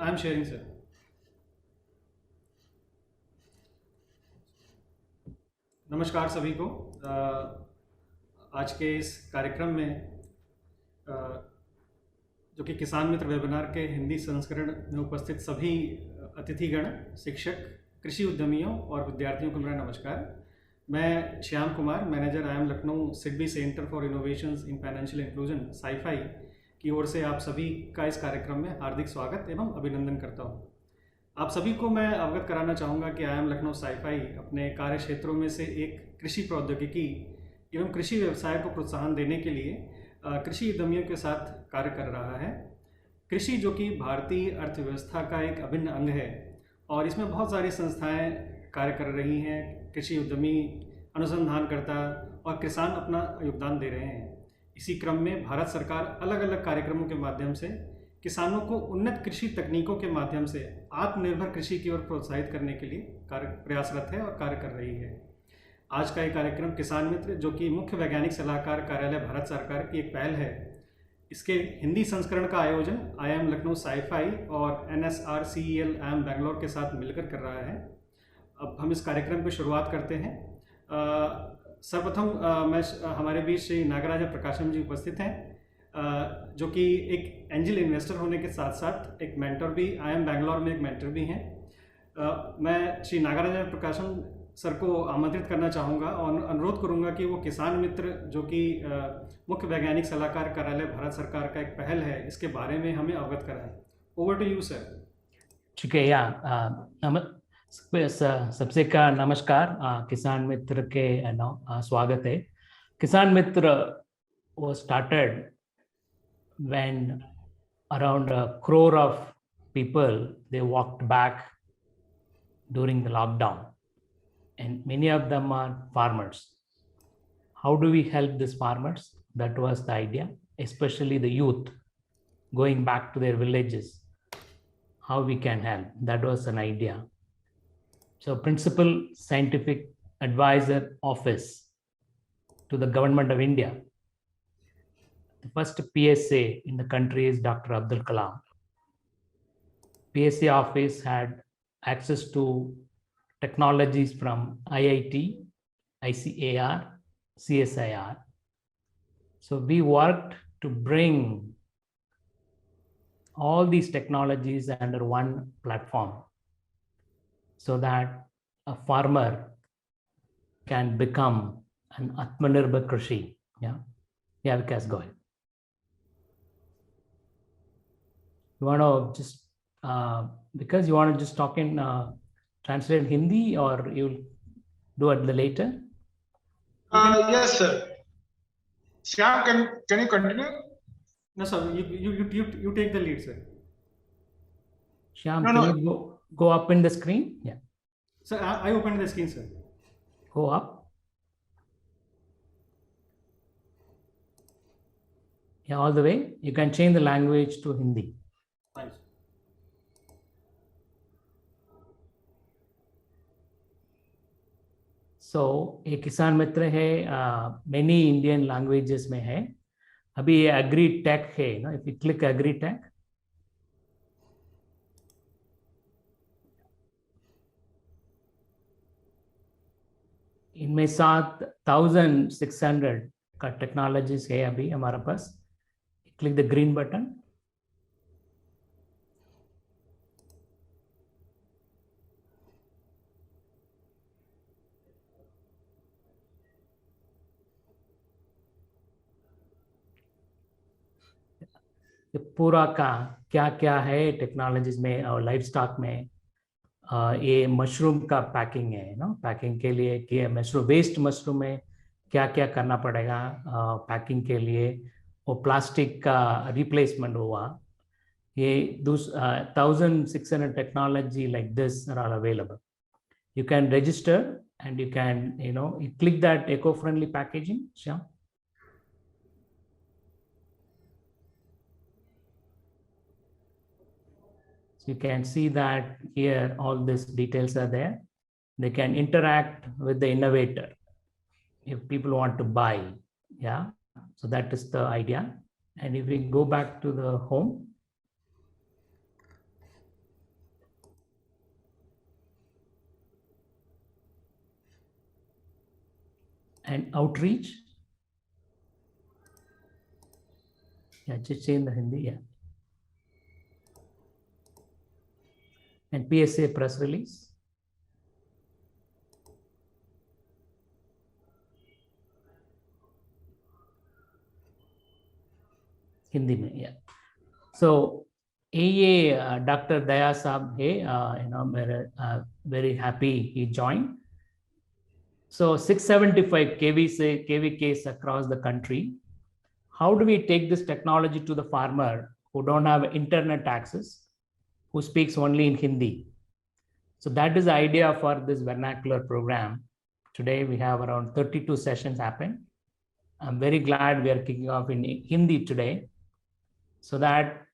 I am sharing sir. नमस्कार सभी को। आज के इस कार्यक्रम में जो कि किसान मित्र वेबिनार के हिंदी संस्करण में उपस्थित सभी अतिथिगण, शिक्षक, कृषि उद्यमियों और विद्यार्थियों को मेरा नमस्कार। मैं Shyam Kumar, manager I am Lucknow SIDBI centre for innovations in financial inclusion SCIFI की ओर से आप सभी का इस कार्यक्रम में हार्दिक स्वागत एवं अभिनंदन करता हूं। आप सभी को मैं अवगत कराना चाहूँगा कि आई एम लखनऊ साइफाई अपने कार्य क्षेत्रों में से एक कृषि प्रौद्योगिकी एवं कृषि व्यवसाय को प्रोत्साहन देने के लिए कृषि उद्यमियों के साथ कार्य कर रहा है। कृषि जो कि भारतीय अर्थव्यवस्था का एक अभिन्न अंग है और इसमें बहुत सारी संस्थाएं कार्य कर रही हैं। कृषि उद्यमी, अनुसंधानकर्ता और किसान अपना योगदान दे रहे हैं। इसी क्रम में भारत सरकार अलग अलग कार्यक्रमों के माध्यम से किसानों को उन्नत कृषि तकनीकों के माध्यम से आत्मनिर्भर कृषि की ओर प्रोत्साहित करने के लिए प्रयासरत है और कार्य कर रही है। आज का ये कार्यक्रम किसान मित्र, जो कि मुख्य वैज्ञानिक सलाहकार कार्यालय भारत सरकार की एक पहल है, इसके हिंदी संस्करण का आयोजन आई एम लखनऊ साइफाई और NSRCEL IIM बैंगलोर के साथ मिलकर कर रहा है। अब हम इस कार्यक्रम की शुरुआत करते हैं। सर्वप्रथम मैं हमारे बीच श्री नागराजा प्रकाशम जी उपस्थित हैं, जो कि एक एंजल इन्वेस्टर होने के साथ साथ एक मेंटर भी, IIM बैंगलोर में एक मेंटर भी हैं। मैं श्री नागराजा प्रकाशम सर को आमंत्रित करना चाहूँगा और अनुरोध करूँगा कि वो किसान मित्र, जो कि मुख्य वैज्ञानिक सलाहकार कार्यालय भारत सरकार का एक पहल है, इसके बारे में हमें अवगत कराएं। Over to you sir. ठीक है। सबसे का नमस्कार। किसान मित्र के स्वागत है। किसान मित्र was started when around 1 crore of people, they walked back during the lockdown, and many of them are farmers. How do we help these farmers? That was the idea, especially the youth going back to their villages. How we can help? That was an idea. So Principal Scientific Advisor Office to the Government of India. The first PSA in the country is Dr. Abdul Kalam. PSA office had access to technologies from IIT, ICAR, CSIR. So we worked to bring all these technologies under one platform so that a farmer can become an Atmanirbhar Krishi. Yeah, Vikas, go ahead. You want to just, because you want to just talk in, translate Hindi, or you'll do it later? Yes, sir. Shyam, can you continue? No, sir. You take the lead, sir. Shyam, can you go up in the screen? Yeah. Sir, I opened the screen, sir. Go up. Yeah, all the way. You can change the language to Hindi. Thanks. So ये किसान मित्र है, many Indian languages में है। अभी ये agri tech है ना, if you click agri tech, इनमें 7,600 का टेक्नोलॉजीज है अभी हमारे पास। Click the green button. पूरा का क्या क्या है टेक्नोलॉजीज में और लाइफ स्टॉक में। ये मशरूम का पैकिंग है ना, पैकिंग के लिए कि मशरूम, वेस्ट मशरूम में क्या क्या करना पड़ेगा पैकिंग के लिए, वो प्लास्टिक का रिप्लेसमेंट हुआ। ये 1,600 technology like this are all available. You can register and you can, you click that eco-friendly packaging. Shyam. So you can see that here all these details are there. They can interact with the innovator if people want to buy. Yeah, so that is the idea. And if we go back to the home, and outreach. Yeah, just say in the Hindi, yeah. And PSA press release. Hindi mein, yeah. So ये Dr. Daya Saab है, very happy he joined. So 675 kV case across the country. How do we take this technology to the farmer who don't have internet access, who speaks only in Hindi? So that is the idea for this vernacular program. Today we have around 32 sessions happen. I'm very glad we are kicking off in Hindi today, so that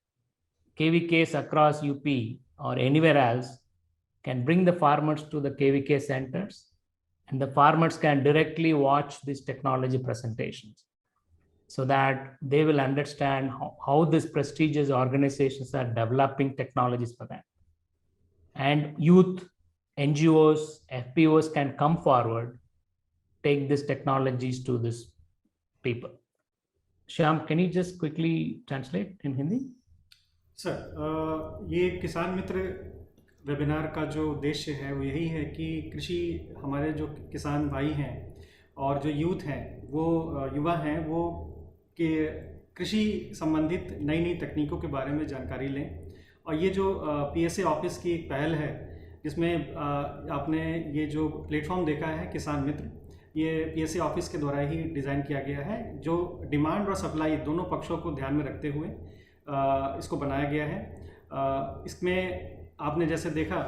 KVKs across UP or anywhere else can bring the farmers to the KVK centers, and the farmers can directly watch these technology presentations, so that they will understand how these prestigious organizations are developing technologies for them. And youth, NGOs, FPOs can come forward, take these technologies to these people. Shyam, can you just quickly translate in Hindi? Sir, ये किसान मित्र webinar का जो उद्देश्य है वो यही है कि कृषि, हमारे जो किसान भाई हैं और जो यूथ हैं, वो युवा हैं, वो कि कृषि संबंधित नई नई तकनीकों के बारे में जानकारी लें। और ये जो PSA ऑफिस की एक पहल है, जिसमें आपने ये जो प्लेटफॉर्म देखा है किसान मित्र, ये PSA ऑफिस के द्वारा ही डिज़ाइन किया गया है, जो डिमांड और सप्लाई दोनों पक्षों को ध्यान में रखते हुए इसको बनाया गया है। इसमें आपने जैसे देखा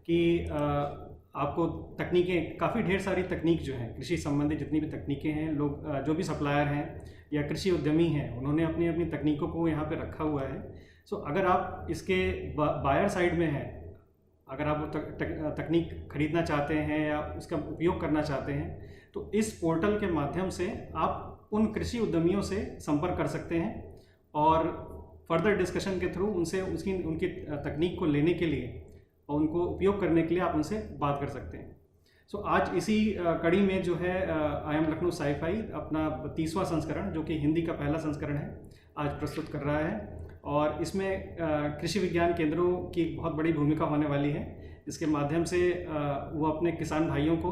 कि आपको तकनीकें, काफ़ी ढेर सारी तकनीक जो हैं, कृषि संबंधित जितनी भी तकनीकें हैं, लोग जो भी सप्लायर हैं या कृषि उद्यमी हैं, उन्होंने अपनी अपनी तकनीकों को यहाँ पे रखा हुआ है। सो अगर आप इसके बायर साइड में हैं, अगर आप वो तकनीक खरीदना चाहते हैं या उसका उपयोग करना चाहते हैं, तो इस पोर्टल के माध्यम से आप उन कृषि उद्यमियों से संपर्क कर सकते हैं और फर्दर डिस्कशन के थ्रू उनसे उनकी तकनीक को लेने के लिए और उनको उपयोग करने के लिए आप उनसे बात कर सकते हैं। सो आज इसी कड़ी में जो है IIM लखनऊ साइफाई अपना 30वां संस्करण, जो कि हिंदी का पहला संस्करण है, आज प्रस्तुत कर रहा है। और इसमें कृषि विज्ञान केंद्रों की एक बहुत बड़ी भूमिका होने वाली है, जिसके माध्यम से वो अपने किसान भाइयों को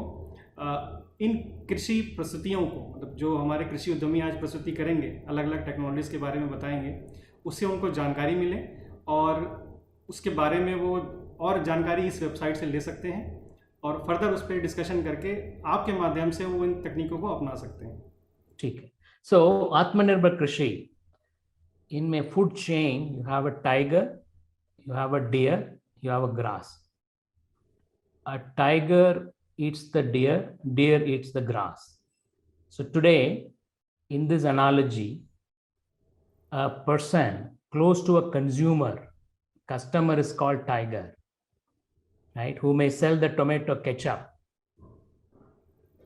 इन कृषि प्रस्तुतियों को, मतलब जो हमारे कृषि उद्यमी आज प्रस्तुति करेंगे, अलग अलग टेक्नोलॉजीज़ के बारे में बताएंगे, उससे उनको जानकारी मिले और उसके बारे में वो और जानकारी इस वेबसाइट से ले सकते हैं और फर्दर उस पर डिस्कशन करके आपके माध्यम से वो इन तकनीकों को अपना सकते हैं। ठीक है। सो आत्मनिर्भर कृषि, इनमें food chain, you have a tiger, you have a deer, you have a grass. A tiger eats the deer, deer eats the grass. So today, in this analogy, a person close to a customer is called tiger, right? Who may sell the tomato ketchup.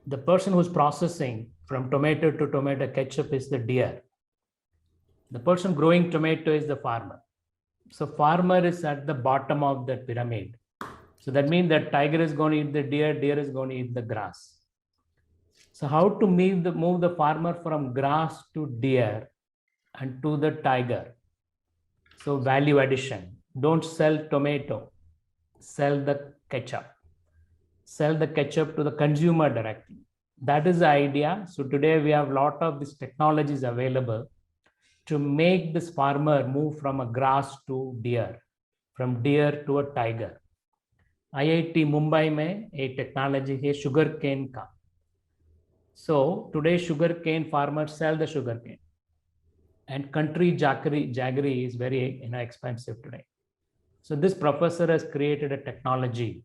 The person who's processing from tomato to tomato ketchup is the deer. The person growing tomato is the farmer. So farmer is at the bottom of the pyramid. So that means that tiger is going to eat the deer, deer is going to eat the grass. So how to move the farmer from grass to deer and to the tiger? So value addition. Don't sell tomato, sell the ketchup. Sell the ketchup to the consumer directly. That is the idea. So today we have a lot of these technologies available to make this farmer move from a grass to deer, from deer to a tiger. IIT Mumbai में एक technology है sugar cane का. So today sugarcane farmers sell the sugarcane, and country jaggery is very expensive today. So this professor has created a technology.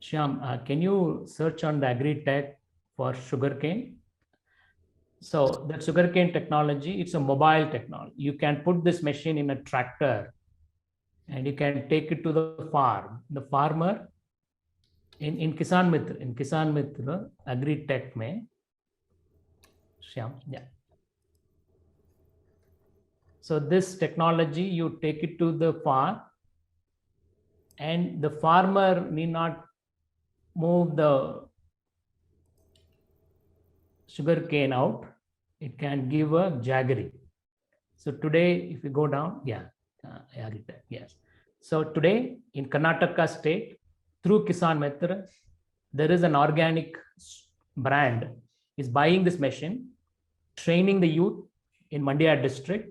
Shyam, can you search on the agri-tech for sugarcane? So that sugarcane technology, it's a mobile technology. You can put this machine in a tractor and you can take it to the farm. The farmer in Kisan Mitra agri-tech mein, Shyam, yeah. So this technology, you take it to the farm and the farmer need not move the sugar cane out, it can give a jaggery. So today, if you go down, yes. So today in Karnataka state, through Kisan Mitra, there is an organic brand is buying this machine, training the youth in Mandya district,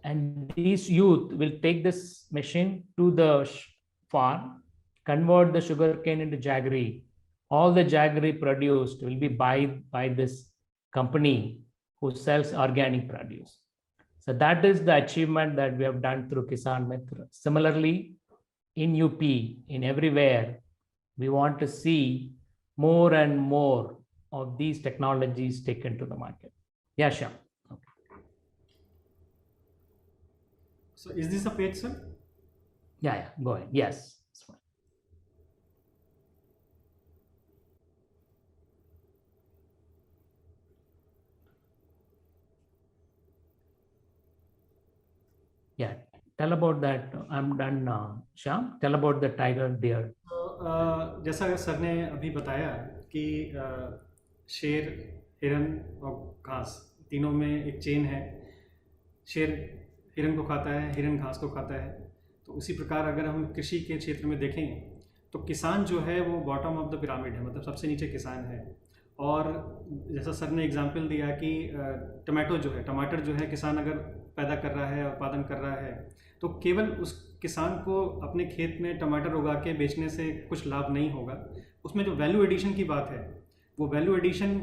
and these youth will take this machine to the farm, convert the sugar cane into jaggery. All the jaggery produced will be by this company who sells organic produce. So that is the achievement that we have done through Kisan Mitra. Similarly, in UP, in everywhere, we want to see more and more of these technologies taken to the market. Yeah, Shyam. Okay. So is this a page, sir? Yeah, go ahead. Yes. Yeah, tell about that. I'm done now. Shyam, tell about the tiger deer. तो जैसा sir ने अभी बताया कि शेर, हिरन और घास तीनों में एक चेन है। शेर हिरन को खाता है, हिरन घास को खाता है। तो उसी प्रकार अगर हम कृषि के क्षेत्र में देखें तो किसान जो है वो बॉटम ऑफ द पिरामिड है, मतलब सबसे नीचे किसान है। और जैसा सर ने एग्जांपल दिया कि टमाटर जो है किसान अगर पैदा कर रहा है, उत्पादन कर रहा है, तो केवल उस किसान को अपने खेत में टमाटर उगा के बेचने से कुछ लाभ नहीं होगा। उसमें जो वैल्यू एडिशन की बात है, वो वैल्यू एडिशन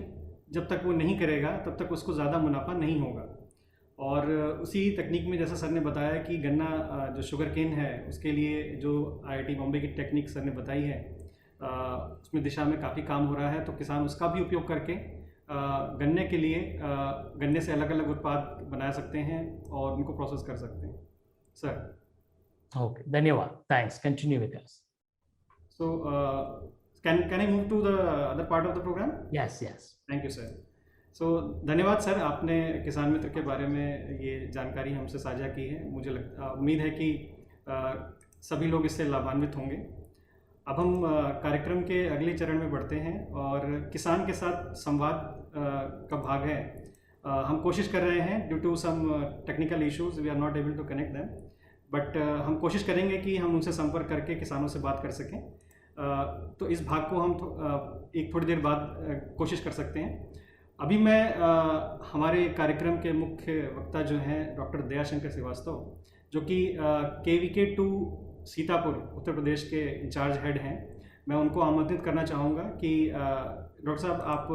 जब तक वो नहीं करेगा तब तक उसको ज़्यादा मुनाफा नहीं होगा। और उसी तकनीक में जैसा सर ने बताया कि गन्ना जो शुगर केन है उसके लिए जो IIT बॉम्बे की टेक्निक सर ने बताई है, उसमें दिशा में काफ़ी काम हो रहा है। तो किसान उसका भी उपयोग करके गन्ने के लिए गन्ने से अलग अलग उत्पाद बना सकते हैं और उनको प्रोसेस कर सकते हैं। सर ओके, धन्यवाद, thanks, continue with us. So can I move to the other part of the program? Yes yes, thank you sir. So धन्यवाद सर, आपने किसान मित्र के बारे में ये जानकारी हमसे साझा की है। मुझे उम्मीद है कि सभी लोग इससे लाभान्वित होंगे। अब हम कार्यक्रम के अगले चरण में बढ़ते हैं और किसान के साथ संवाद का भाग है। हम कोशिश कर रहे हैं, due to some technical issues we are not able to connect them, but हम कोशिश करेंगे कि हम उनसे संपर्क करके किसानों से बात कर सकें। तो इस भाग को हम एक थोड़ी देर बाद कोशिश कर सकते हैं। अभी मैं हमारे कार्यक्रम के मुख्य वक्ता जो हैं डॉक्टर दयाशंकर श्रीवास्तव, जो कि KVK 2 सीतापुर उत्तर प्रदेश के इंचार्ज हेड हैं, मैं उनको आमंत्रित करना चाहूँगा कि डॉक्टर साहब आप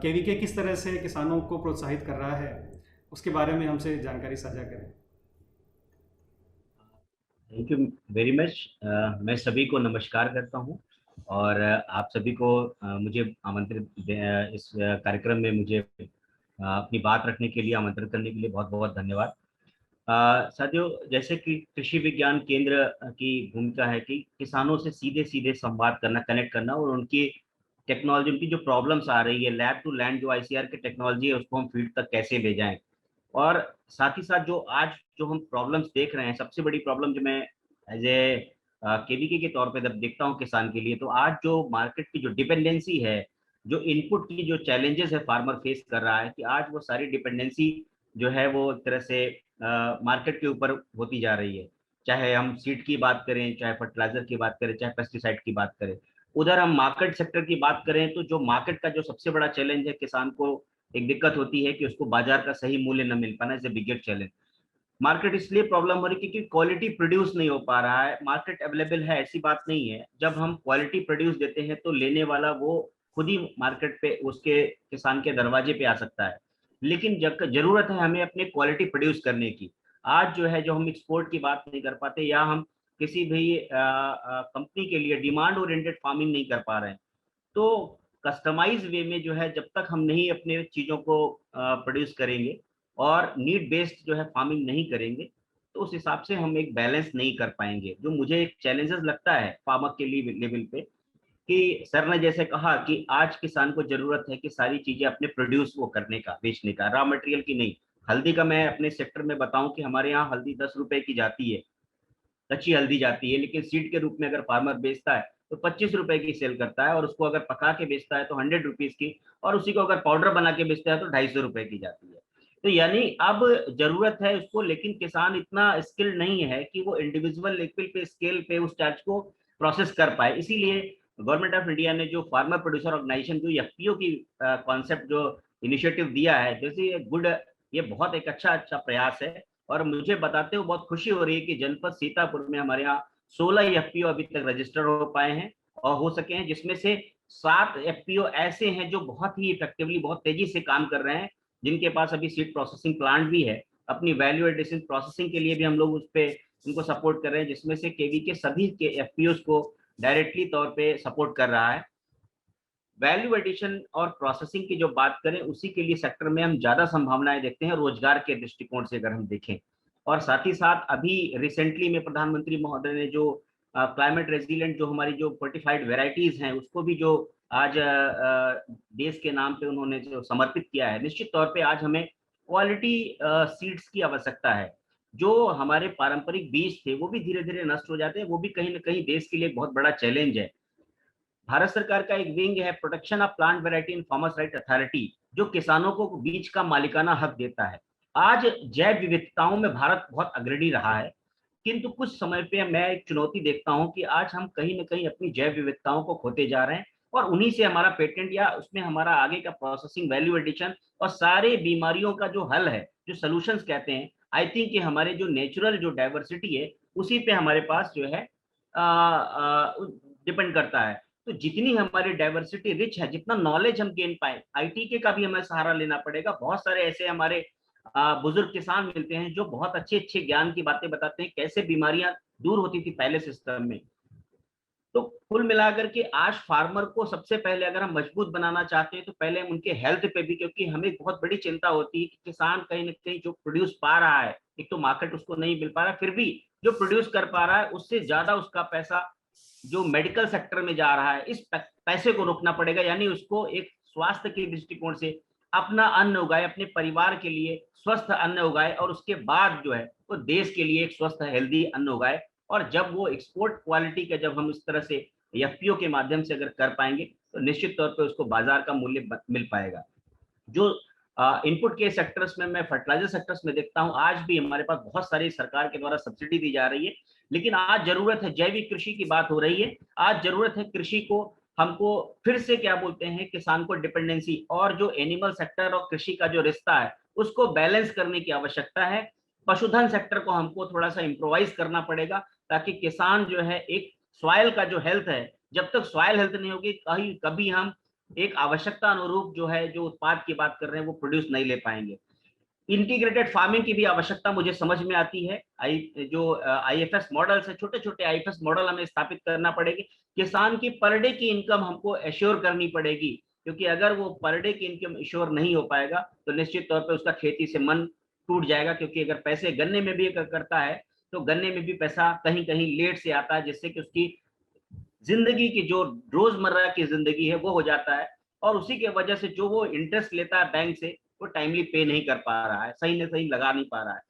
KVK किस तरह से किसानों को प्रोत्साहित कर रहा है उसके बारे में हमसे जानकारी साझा करें। Thank you very much. मैं सभी को नमस्कार करता हूँ और आप सभी को मुझे आमंत्रित इस कार्यक्रम में मुझे अपनी बात रखने के लिए आमंत्रित करने के लिए बहुत बहुत धन्यवाद। साथियों, जैसे कि कृषि विज्ञान केंद्र की भूमिका है कि किसानों से सीधे सीधे संवाद करना, कनेक्ट करना और उनकी टेक्नोलॉजी, उनकी जो प्रॉब्लम्स आ रही है, लैब टू लैंड जो ICR की टेक्नोलॉजी है उसको हम फील्ड तक कैसे ले जाएं। और साथ ही साथ जो आज जो हम प्रॉब्लम्स देख रहे हैं, सबसे बड़ी प्रॉब्लम जो मैं एज ए KVK के तौर पे जब देखता हूँ किसान के लिए, तो आज जो मार्केट की जो डिपेंडेंसी है, जो इनपुट की जो चैलेंजेस है फार्मर फेस कर रहा है, कि आज वो सारी डिपेंडेंसी जो है वो एक तरह से मार्केट के ऊपर होती जा रही है। चाहे हम सीड की बात करें, चाहे फर्टिलाइजर की बात करें, चाहे पेस्टिसाइड की बात करें। उधर हम मार्केट सेक्टर की बात करें तो जो मार्केट का जो सबसे बड़ा चैलेंज है, किसान को एक दिक्कत होती है कि उसको बाजार का सही मूल्य न मिल पाना, is a biggest challenge. Market इसलिए प्रॉब्लम हो रही है क्योंकि क्वालिटी प्रोड्यूस नहीं हो पा रहा है। मार्केट अवेलेबल है, ऐसी बात नहीं है। जब हम क्वालिटी प्रोड्यूस देते हैं तो लेने वाला वो खुद ही मार्केट पे उसके किसान के दरवाजे पे आ सकता है, लेकिन जरूरत है हमें अपने क्वालिटी प्रोड्यूस करने की। आज जो है, जो हम एक्सपोर्ट की बात नहीं कर पाते या हम किसी भी कंपनी के लिए डिमांड ओरिएंटेड फार्मिंग नहीं कर पा रहे हैं, तो कस्टमाइज वे में जो है, जब तक हम नहीं अपने चीजों को प्रोड्यूस करेंगे और नीड बेस्ड जो है फार्मिंग नहीं करेंगे, तो उस हिसाब से हम एक बैलेंस नहीं कर पाएंगे। जो मुझे एक चैलेंजेस लगता है फार्मर के लिए लेवल पे, कि सर ने जैसे कहा कि आज किसान को जरूरत है कि सारी चीजें अपने प्रोड्यूस वो करने का, बेचने का, रॉ मटेरियल की नहीं। हल्दी का मैं अपने सेक्टर में बताऊं कि हमारे यहाँ हल्दी 10 रुपए की जाती है, कच्ची हल्दी जाती है, लेकिन सीड के रूप में अगर फार्मर बेचता है तो 25 रुपए की सेल करता है, और उसको अगर पका के बेचता है तो 100 रुपीज की, और उसी को अगर पाउडर बना के बेचता है तो 250 रुपए की जाती है। तो यानी अब जरूरत है उसको, लेकिन किसान इतना स्किल्ड नहीं है कि वो इंडिविजुअल लेवल पे स्केल पे उस स्टार्च को प्रोसेस कर पाए। इसीलिए गवर्नमेंट ऑफ इंडिया ने जो फार्मर प्रोड्यूसर ऑर्गेनाइजेशन जो एफपीओ की कॉन्सेप्ट जो इनिशिएटिव दिया है, जैसे गुड, ये बहुत एक अच्छा प्रयास है। और मुझे बताते हुए बहुत खुशी हो रही है कि जनपद सीतापुर में हमारे यहाँ 16 एफपीओ अभी तक रजिस्टर हो पाए हैं और हो सके हैं, जिसमें से 7 एफपीओ ऐसे हैं जो बहुत ही इफेक्टिवली, बहुत तेजी से काम कर रहे हैं, जिनके पास अभी सीड प्रोसेसिंग प्लांट भी है। अपनी वैल्यू एडिशन प्रोसेसिंग के लिए भी हम लोग उस पर उनको सपोर्ट कर रहे हैं, जिसमें से केवी के सभी के एफपीओ को डायरेक्टली तौर पे सपोर्ट कर रहा है। वैल्यू एडिशन और प्रोसेसिंग की जो बात करें, उसी के लिए सेक्टर में हम ज्यादा संभावनाएं देखते हैं रोजगार के दृष्टिकोण से अगर हम देखें। और साथ ही साथ अभी रिसेंटली में प्रधानमंत्री महोदय ने जो क्लाइमेट रेजिलिएंट जो हमारी जो फोर्टिफाइड वेराइटीज हैं, उसको भी जो आज देश के नाम पे उन्होंने जो समर्पित किया है, निश्चित तौर पे आज हमें क्वालिटी सीड्स की आवश्यकता है। जो हमारे पारंपरिक बीज थे वो भी धीरे धीरे नष्ट हो जाते हैं, वो भी कहीं ना कहीं देश के लिए एक बहुत बड़ा चैलेंज है। भारत सरकार का एक विंग है protection of plant variety and farmers right authority, जो किसानों को बीज का मालिकाना हक देता है। आज जैव विविधताओं में भारत बहुत अग्रणी रहा है, किंतु कुछ समय पे मैं एक चुनौती देखता हूं कि आज हम कहीं ना कहीं अपनी जैव विविधताओं को खोते जा रहे हैं, और उन्हीं से हमारा पेटेंट या उसमें हमारा आगे का प्रोसेसिंग, वैल्यू एडिशन और सारे बीमारियों का जो हल है, जो सोल्यूशंस कहते हैं, आई थिंक कि हमारे जो नेचुरल जो डाइवर्सिटी है उसी पे हमारे पास जो है डिपेंड करता है। तो जितनी हमारी डाइवर्सिटी रिच है, जितना नॉलेज हम गेन पाए, आईटी के का भी हमें सहारा लेना पड़ेगा। बहुत सारे ऐसे हमारे बुजुर्ग किसान मिलते हैं जो बहुत अच्छे अच्छे ज्ञान की बातें बताते हैं, कैसे बीमारियां दूर होती थी पहले सिस्टम में। तो कुल मिलाकर के आज फार्मर को सबसे पहले अगर हम मजबूत बनाना चाहते हैं तो पहले हम उनके हेल्थ पे भी, क्योंकि हमें बहुत बड़ी चिंता होती है कि किसान कहीं ना कहीं जो प्रोड्यूस पा रहा है, एक तो मार्केट उसको नहीं मिल पा रहा, फिर भी जो प्रोड्यूस कर पा रहा है उससे ज्यादा उसका पैसा जो मेडिकल सेक्टर में जा रहा है, इस पैसे को रोकना पड़ेगा। यानी उसको एक स्वास्थ्य के दृष्टिकोण से अपना अन्न उगाए, अपने परिवार के लिए स्वस्थ अन्न उगाए, और उसके बाद जो है वो देश के लिए एक स्वस्थ हेल्दी अन्न उगाए। और जब वो एक्सपोर्ट क्वालिटी का जब हम इस तरह से एफपीओ के माध्यम से अगर कर पाएंगे तो निश्चित तौर पे उसको बाजार का मूल्य मिल पाएगा। जो इनपुट के सेक्टर्स में, मैं फर्टिलाइजर सेक्टर्स में देखता हूं, आज भी हमारे पास बहुत सारी सरकार के द्वारा सब्सिडी दी जा रही है, लेकिन आज जरूरत है, जैविक कृषि की बात हो रही है, आज जरूरत है कृषि को हमको फिर से क्या बोलते हैं, किसान को डिपेंडेंसी और जो एनिमल सेक्टर और कृषि का जो रिश्ता है उसको बैलेंस करने की आवश्यकता है। पशुधन सेक्टर को हमको थोड़ा सा इम्प्रोवाइज करना पड़ेगा, ताकि किसान जो है एक सॉइल का जो हेल्थ है, जब तक सॉइल हेल्थ नहीं होगी कभी हम एक आवश्यकता अनुरूप जो है जो उत्पाद की बात कर रहे हैं वो प्रोड्यूस नहीं ले पाएंगे। इंटीग्रेटेड फार्मिंग की भी आवश्यकता मुझे समझ में आती है। जो आईएफएस मॉडल्स है, छोटे छोटे आईएफएस मॉडल हमें स्थापित करना पड़ेगी। किसान की पर डे की इनकम हमको एश्योर करनी पड़ेगी, क्योंकि अगर वो पर डे की इनकम एश्योर नहीं हो पाएगा तो निश्चित तौर पर उसका खेती से मन टूट जाएगा। क्योंकि अगर पैसे गन्ने में भी अगर करता है तो गन्ने में भी पैसा कहीं कहीं लेट से आता है, जिससे कि उसकी जिंदगी की जो रोजमर्रा की जिंदगी है वो हो जाता है, और उसी के वजह से जो वो इंटरेस्ट लेता है बैंक से वो टाइमली पे नहीं कर पा रहा है, सही न सही लगा नहीं पा रहा है।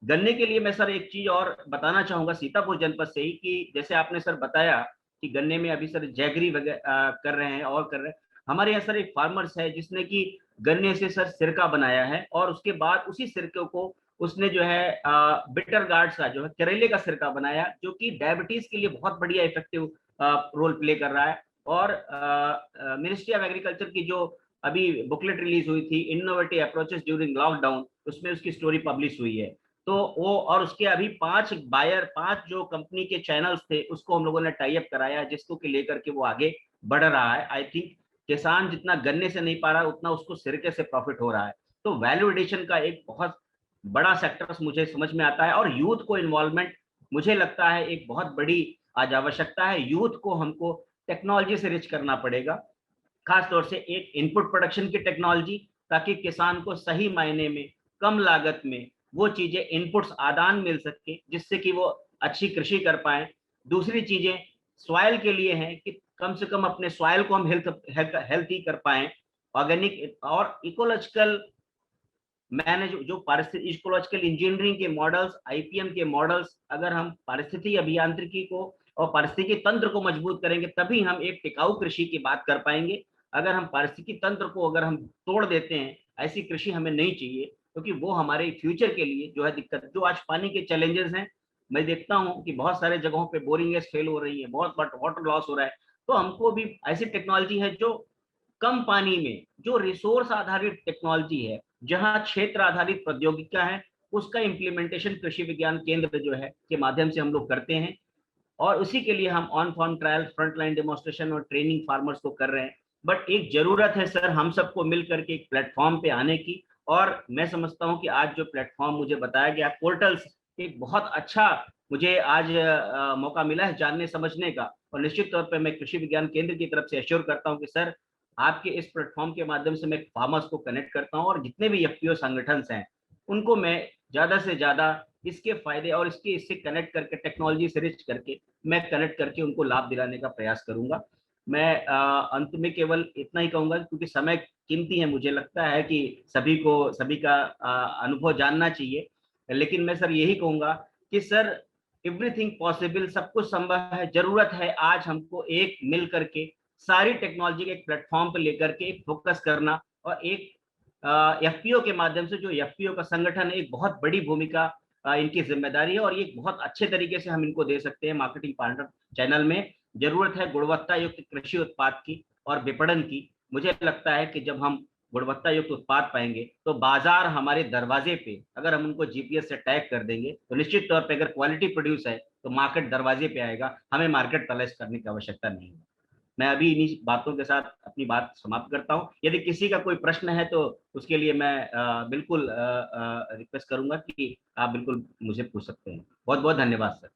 गन्ने के लिए मैं सर एक चीज और बताना चाहूंगा सीतापुर जनपद से ही, कि जैसे आपने सर बताया कि गन्ने में अभी सर जैगरी कर रहे हैं और कर रहे हैं। हमारे यहाँ सर एक फार्मर्स है जिसने कि गन्ने से सर सिरका बनाया है, और उसके बाद उसी सिरके को उसने जो है बिटर गार्ड्स का जो है करेले का सिरका बनाया, जो कि डायबिटीज के लिए बहुत बढ़िया इफेक्टिव रोल प्ले कर रहा है। और मिनिस्ट्री ऑफ एग्रीकल्चर की जो अभी बुकलेट रिलीज हुई थी, इनोवेटिव अप्रोचेस ड्यूरिंग लॉकडाउन, उसमें उसकी स्टोरी पब्लिश हुई है। तो वो, और उसके अभी 5 जो कंपनी के चैनल्स थे उसको हम लोगों ने टाई अप कराया, जिसको के लेकर के वो आगे बढ़ रहा है। आई थिंक किसान जितना गन्ने से नहीं पा रहा है उतना उसको सिरके से प्रॉफिट हो रहा है। तो वैल्यू एडिशन का एक बहुत बड़ा सेक्टर मुझे समझ में आता है, और यूथ को इन्वॉल्वमेंट मुझे लगता है एक बहुत बड़ी आज आवश्यकता है। यूथ को हमको टेक्नोलॉजी से रिच करना पड़ेगा, खास तौर से एक इनपुट प्रोडक्शन की टेक्नोलॉजी, ताकि किसान को सही मायने में कम लागत में वो चीजें इनपुट्स आदान मिल सके, जिससे कि वो अच्छी कृषि कर पाए। दूसरी चीजें सॉइल के लिए हैं कि कम से कम अपने सॉइल को हम हेल्थी कर पाए। ऑर्गेनिक और इकोलॉजिकल मैनेज जो पारिस्थितिक इकोलॉजिकल इंजीनियरिंग के मॉडल्स, आईपीएम के मॉडल्स, अगर हम पारिस्थितिक अभियांत्रिकी को और पारिस्थितिकी तंत्र को मजबूत करेंगे तभी हम एक टिकाऊ कृषि की बात कर पाएंगे। अगर हम पारिस्थितिकी तंत्र को अगर हम तोड़ देते हैं, ऐसी कृषि हमें नहीं चाहिए, क्योंकि वो हमारे फ्यूचर के लिए जो है दिक्कत, जो आज पानी के चैलेंजेस हैं, मैं देखता हूँ कि बहुत सारे जगहों पे बोरिंग फेल हो रही है, बहुत वाटर लॉस हो रहा है। तो हमको भी ऐसी टेक्नोलॉजी है जो कम पानी में, जो रिसोर्स आधारित टेक्नोलॉजी है, जहां क्षेत्र आधारित प्रौद्योगिकियां है, उसका इम्प्लीमेंटेशन कृषि विज्ञान केंद्र जो है के माध्यम से हम लोग करते हैं। और उसी के लिए हम on farm trial, front line demonstration और ट्रेनिंग फार्मर्स को कर रहे हैं। बट एक जरूरत है सर हम सबको मिल करके एक प्लेटफॉर्म पे आने की, और मैं समझता हूं कि आज जो प्लेटफॉर्म मुझे बताया गया, पोर्टल्स, एक बहुत अच्छा मुझे आज मौका मिला है जानने समझने का। और निश्चित तौर पर मैं कृषि विज्ञान केंद्र की तरफ से एश्योर करता हूं कि सर आपके इस प्लेटफॉर्म के माध्यम से मैं फार्मर्स को कनेक्ट करता हूं, और जितने भी एफपीओ संगठन हैं उनको मैं ज्यादा से ज्यादा इसके फायदे और इससे कनेक्ट करके, टेक्नोलॉजी से रिच करके मैं कनेक्ट करके उनको लाभ दिलाने का प्रयास करूंगा। मैं अंत में केवल इतना ही कहूंगा, क्योंकि समय कीमती है, मुझे लगता है कि सभी का अनुभव जानना चाहिए। लेकिन मैं सर यही कहूंगा कि सर एवरीथिंग पॉसिबल, सब कुछ संभव है। जरूरत है आज हमको एक मिल करके सारी टेक्नोलॉजी के एक प्लेटफॉर्म पर लेकर के एक फोकस करना, और एक एफपीओ के माध्यम से, जो एफपीओ का संगठन है, एक बहुत बड़ी भूमिका इनकी जिम्मेदारी है, और ये बहुत अच्छे तरीके से हम इनको दे सकते हैं मार्केटिंग पार्टनर चैनल में। जरूरत है गुणवत्ता युक्त कृषि उत्पाद की और विपणन की। मुझे लगता है कि जब हम गुणवत्ता युक्त उत्पाद पाएंगे तो बाजार हमारे दरवाजे पे, अगर हम उनको जीपीएस से टैग कर देंगे, तो निश्चित तौर पे अगर क्वालिटी प्रोड्यूस है तो मार्केट दरवाजे पे आएगा, हमें मार्केट तलाश करने की आवश्यकता नहीं है। मैं अभी इन्हीं बातों के साथ अपनी बात समाप्त करता हूं। यदि किसी का कोई प्रश्न है तो उसके लिए मैं बिल्कुल रिक्वेस्ट करूंगा कि आप बिल्कुल मुझे पूछ सकते हैं। बहुत बहुत धन्यवाद सर।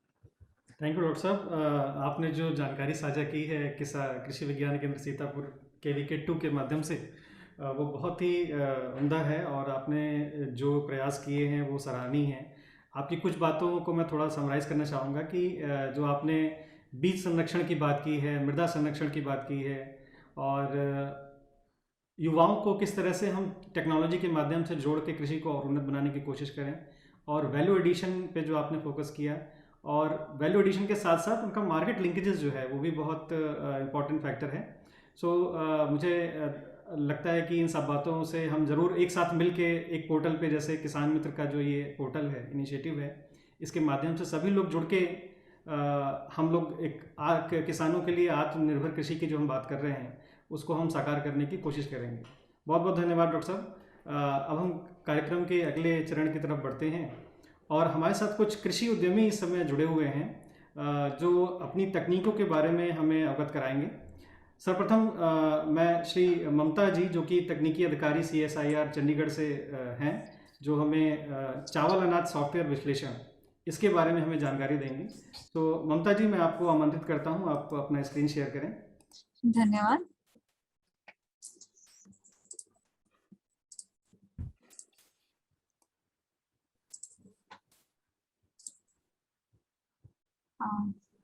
थैंक यू डॉक्टर साहब। आपने जो जानकारी साझा की है कृषि विज्ञान केंद्र सीतापुर KVK2 के माध्यम से, वो बहुत ही उम्दा है, और आपने जो प्रयास किए हैं वो सराहनीय हैं। आपकी कुछ बातों को मैं थोड़ा समराइज़ करना चाहूँगा कि जो आपने बीज संरक्षण की बात की है, मृदा संरक्षण की बात की है, और युवाओं को किस तरह से हम टेक्नोलॉजी के माध्यम से जोड़ के कृषि को और उन्नत बनाने की कोशिश करें, और वैल्यू एडिशन पे जो आपने फोकस किया, और वैल्यू एडिशन के साथ साथ उनका मार्केट लिंकेजेस जो है वो भी बहुत इम्पॉर्टेंट फैक्टर है। सो मुझे लगता है कि इन सब बातों से हम ज़रूर एक साथ मिल के एक पोर्टल पे, जैसे किसान मित्र का जो ये पोर्टल है, इनिशिएटिव है, इसके माध्यम से सभी लोग जुड़ के हम लोग एक किसानों के लिए आत्मनिर्भर कृषि की जो हम बात कर रहे हैं उसको हम साकार करने की कोशिश करेंगे। बहुत बहुत धन्यवाद डॉक्टर साहब। अब हम कार्यक्रम के अगले चरण की तरफ बढ़ते हैं, और हमारे साथ कुछ कृषि उद्यमी इस समय जुड़े हुए हैं जो अपनी तकनीकों के बारे में हमें अवगत कराएंगे। सर्वप्रथम मैं श्री ममता जी, जो कि तकनीकी अधिकारी CSIR चंडीगढ़ से हैं, जो हमें चावल अनाज सॉफ्टवेयर विश्लेषण इसके बारे में हमें जानकारी देंगी। तो ममता जी, मैं आपको आमंत्रित करता हूं, आप अपना स्क्रीन शेयर करें। धन्यवाद।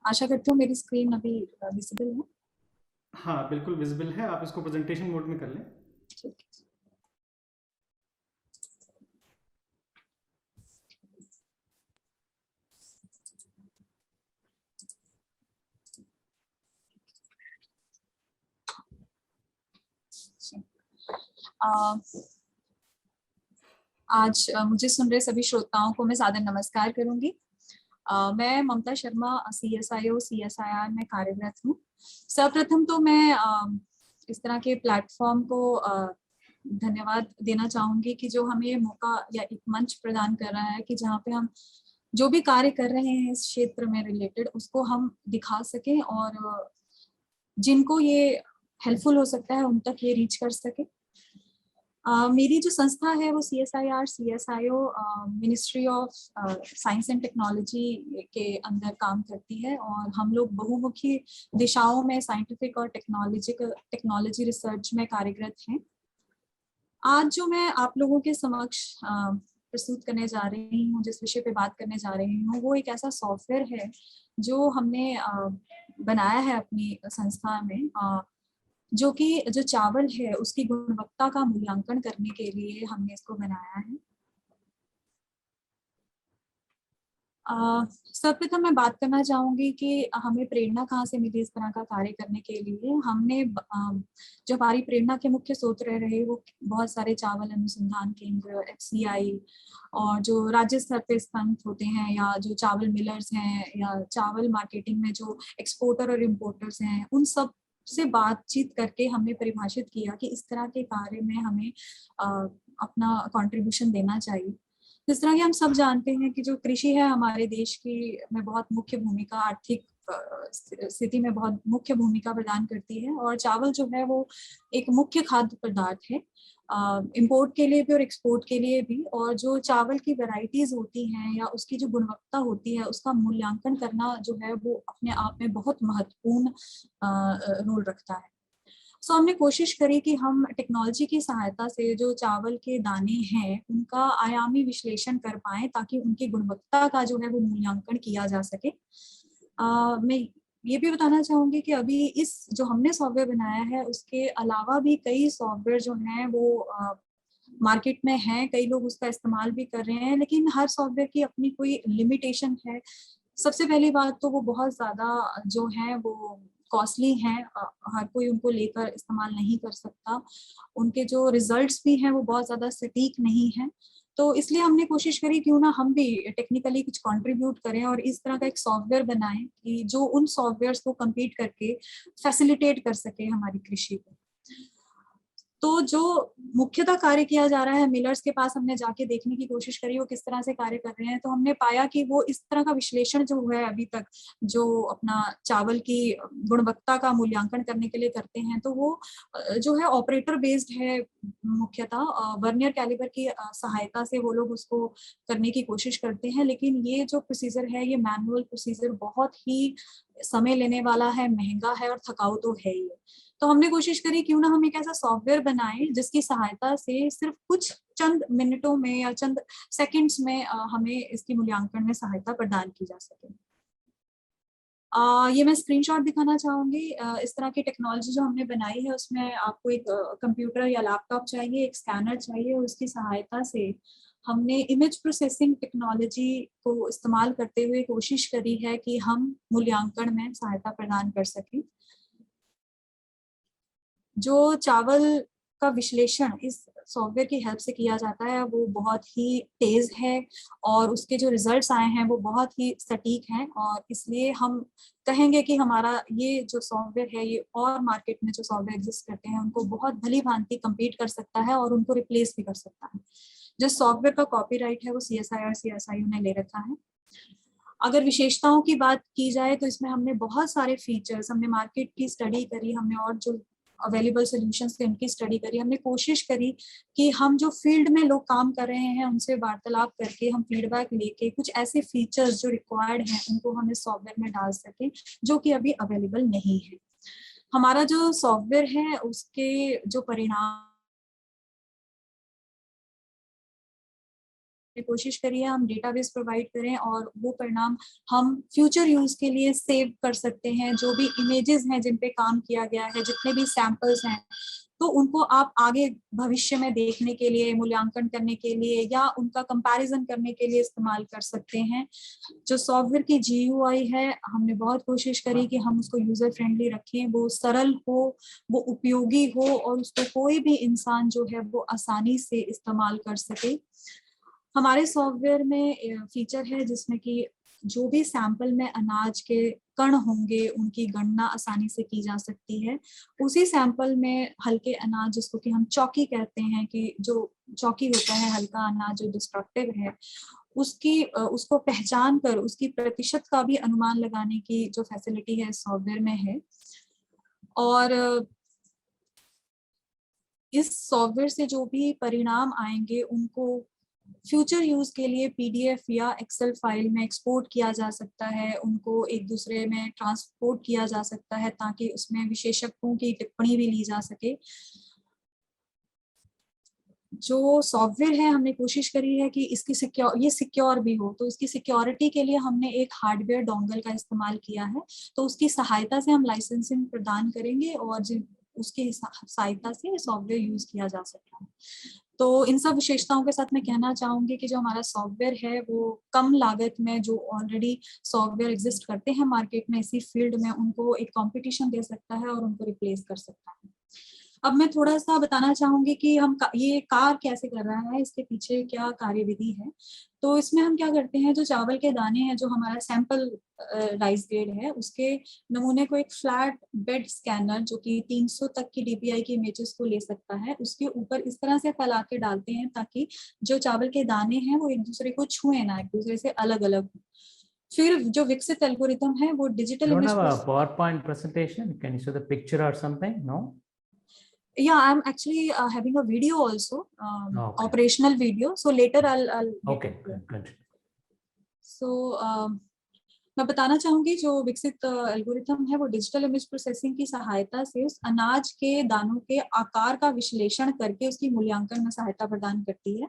आशा करती हूँ मेरी स्क्रीन अभी विजिबल है। हाँ, बिल्कुल विजिबल है। आप इसको प्रेजेंटेशन मोड में कर लें। ठीक है। आज मुझे सुन रहे सभी श्रोताओं को मैं सादर नमस्कार करूंगी। मैं ममता शर्मा CSIO CSIR में कार्यरत हूँ। सर्वप्रथम तो मैं इस तरह के प्लेटफॉर्म को धन्यवाद देना चाहूंगी कि जो हमें मौका या एक मंच प्रदान कर रहा है कि जहाँ पे हम जो भी कार्य कर रहे हैं इस क्षेत्र में रिलेटेड उसको हम दिखा सकें, और जिनको ये हेल्पफुल हो सकता है उन तक ये रीच कर सके। मेरी जो संस्था है वो CSIR CSIO ministry of science and technology के अंदर काम करती है, और हम लोग बहुमुखी दिशाओं में साइंटिफिक और टेक्नोलॉजी रिसर्च में कार्यरत हैं। आज जो मैं आप लोगों के समक्ष प्रस्तुत करने जा रही हूँ, जिस विषय पे बात करने जा रही हूँ, वो एक ऐसा सॉफ्टवेयर है जो हमने बनाया है अपनी संस्था में, जो कि जो चावल है उसकी गुणवत्ता का मूल्यांकन करने के लिए हमने इसको बनाया है। सर्वप्रथम मैं बात करना चाहूंगी कि हमें प्रेरणा कहाँ से मिली इस तरह का कार्य करने के लिए। हमने जो हमारी प्रेरणा के मुख्य स्रोत रहे वो बहुत सारे चावल अनुसंधान केंद्र, FCI, और जो राज्य स्तर पे स्थापित होते हैं, या जो चावल मिलर्स हैं, या चावल मार्केटिंग में जो एक्सपोर्टर और इम्पोर्टर्स हैं, उन सब से बातचीत करके हमने परिभाषित किया कि इस तरह के कार्य में हमें अपना कंट्रीब्यूशन देना चाहिए। जिस तरह कि हम सब जानते हैं कि जो कृषि है हमारे देश की में बहुत मुख्य भूमिका, आर्थिक स्थिति में बहुत मुख्य भूमिका प्रदान करती है, और चावल जो है वो एक मुख्य खाद्य पदार्थ है, इंपोर्ट के लिए भी और एक्सपोर्ट के लिए भी। और जो चावल की वैरायटीज होती हैं या उसकी जो गुणवत्ता होती है, उसका मूल्यांकन करना जो है वो अपने आप में बहुत महत्वपूर्ण रोल रखता है। सो हमने कोशिश करी कि हम टेक्नोलॉजी की सहायता से जो चावल के दाने हैं उनका आयामी विश्लेषण कर पाएं, ताकि उनकी गुणवत्ता का जो है वो मूल्यांकन किया जा सके। मैं ये भी बताना चाहूंगी कि अभी इस जो हमने सॉफ्टवेयर बनाया है उसके अलावा भी कई सॉफ्टवेयर जो हैं वो मार्केट में हैं, कई लोग उसका इस्तेमाल भी कर रहे हैं, लेकिन हर सॉफ्टवेयर की अपनी कोई लिमिटेशन है। सबसे पहली बात तो वो बहुत ज्यादा जो है वो कॉस्टली हैं, हर कोई उनको लेकर इस्तेमाल नहीं कर सकता। उनके जो रिजल्ट्स भी हैं वो बहुत ज्यादा सटीक नहीं है। तो इसलिए हमने कोशिश करी क्यों ना हम भी टेक्निकली कुछ कंट्रीब्यूट करें और इस तरह का एक सॉफ्टवेयर बनाएं कि जो उन सॉफ्टवेयर्स को compete करके फैसिलिटेट कर सके हमारी कृषि को। तो जो मुख्यतः कार्य किया जा रहा है मिलर्स के पास, हमने जाके देखने की कोशिश करी वो किस तरह से कार्य कर रहे हैं, तो हमने पाया कि वो इस तरह का विश्लेषण जो हुआ है अभी तक, जो अपना चावल की गुणवत्ता का मूल्यांकन करने के लिए करते हैं, तो वो जो है ऑपरेटर बेस्ड है मुख्यतः। वर्नियर कैलिपर की सहायता से वो लोग उसको करने की कोशिश करते हैं, लेकिन ये जो प्रोसीजर है ये मैनुअल प्रोसीजर बहुत ही समय लेने वाला है, महंगा है और थकाऊ तो है ही। तो हमने कोशिश करी क्यों ना हम एक ऐसा सॉफ्टवेयर बनाएं जिसकी सहायता से सिर्फ कुछ चंद मिनटों में या चंद सेकंड्स में हमें इसकी मूल्यांकन में सहायता प्रदान की जा सके। ये मैं स्क्रीनशॉट दिखाना चाहूंगी। इस तरह की टेक्नोलॉजी जो हमने बनाई है उसमें आपको एक कंप्यूटर या लैपटॉप चाहिए, एक स्कैनर चाहिए, और उसकी सहायता से हमने इमेज प्रोसेसिंग टेक्नोलॉजी को इस्तेमाल करते हुए कोशिश करी है कि हम मूल्यांकन में सहायता प्रदान कर सकें। जो चावल का विश्लेषण इस सॉफ्टवेयर की हेल्प से किया जाता है वो बहुत ही तेज है, और उसके जो रिजल्ट्स आए हैं वो बहुत ही सटीक हैं, और इसलिए हम कहेंगे कि हमारा ये जो सॉफ्टवेयर है ये और मार्केट में जो सॉफ्टवेयर एग्जिस्ट करते हैं उनको बहुत भली भांति कम्पीट कर सकता है और उनको रिप्लेस भी कर सकता है। जो सॉफ्टवेयर का कॉपीराइट है वो CSIR CSIU ने ले रखा है। अगर विशेषताओं की बात की जाए तो इसमें हमने बहुत सारे फीचर्स, हमने मार्केट की स्टडी करी, हमने और जो अवेलेबल सॉल्यूशंस थे उनकी स्टडी करी, हमने कोशिश करी कि हम जो फील्ड में लोग काम कर रहे हैं उनसे वार्तालाप करके हम फीडबैक लेके कुछ ऐसे फीचर्स जो रिक्वायर्ड हैं उनको हम इस सॉफ्टवेयर में डाल सकें जो कि अभी अवेलेबल नहीं है। हमारा जो सॉफ्टवेयर है उसके जो परिणाम कोशिश करिए हम डेटाबेस प्रोवाइड करें और वो परिणाम हम फ्यूचर यूज के लिए सेव कर सकते हैं। जो भी इमेजेस हैं जिन पे काम किया गया है, जितने भी सैंपल्स हैं, तो उनको आप आगे भविष्य में देखने के लिए, मूल्यांकन करने के लिए या उनका कंपैरिजन करने के लिए इस्तेमाल कर सकते हैं। जो सॉफ्टवेयर की GUI है हमने बहुत कोशिश करी कि हम उसको यूजर फ्रेंडली रखें, वो सरल हो, वो उपयोगी हो और उसको कोई भी इंसान जो है वो आसानी से इस्तेमाल कर सके। हमारे सॉफ्टवेयर में फीचर है जिसमें कि जो भी सैंपल में अनाज के कण होंगे उनकी गणना आसानी से की जा सकती है। उसी सैंपल में हल्के अनाज, जिसको कि हम चौकी कहते हैं, कि जो चौकी होता है हल्का अनाज जो डिस्ट्रक्टिव है, उसको पहचान कर उसकी प्रतिशत का भी अनुमान लगाने की जो फैसिलिटी है सॉफ्टवेयर में है। और इस सॉफ्टवेयर से जो भी परिणाम आएंगे उनको फ्यूचर यूज के लिए PDF या एक्सेल फाइल में एक्सपोर्ट किया जा सकता है, उनको एक दूसरे में ट्रांसपोर्ट किया जा सकता है ताकि उसमें विशेषज्ञों की टिप्पणी भी ली जा सके। जो सॉफ्टवेयर है हमने कोशिश करी है कि इसकी सिक्योर भी हो, तो इसकी सिक्योरिटी के लिए हमने एक हार्डवेयर डोंगल का इस्तेमाल किया है। तो उसकी सहायता से हम लाइसेंसिंग प्रदान करेंगे और उसकी सहायता से सॉफ्टवेयर यूज किया जा सकता है। तो इन सब विशेषताओं के साथ मैं कहना चाहूंगी कि जो हमारा सॉफ्टवेयर है वो कम लागत में जो ऑलरेडी सॉफ्टवेयर एग्जिस्ट करते हैं मार्केट में इसी फील्ड में, उनको एक कंपटीशन दे सकता है और उनको रिप्लेस कर सकता है। अब मैं थोड़ा सा बताना चाहूंगी कि ये कार कैसे कर रहा है, इसके पीछे क्या कार्यविधि है। तो इसमें हम क्या करते हैं, जो चावल के दाने हैं, जो हमारा सैंपल राइस ग्रेड है, उसके नमूने को एक फ्लैट बेड स्कैनर जो कि 300 तक की डीपीआई की इमेजेस को ले सकता है, उसके ऊपर इस तरह से फैला के डालते हैं ताकि जो चावल के दाने हैं वो एक दूसरे को छुए ना, एक दूसरे से अलग अलग। फिर जो विकसित एल्गोरिथम है वो digital You don't image have a PowerPoint presentation? Can you show the picture or something? No? Yeah, I'm actually having a video also, Okay. operational video. So later I'll get Okay, it there. good. So मैं बताना चाहूंगी जो विकसित algorithm है वो digital image processing की सहायता से उस अनाज के दानों के आकार का विश्लेषण करके उसकी मूल्यांकन में सहायता प्रदान करती है।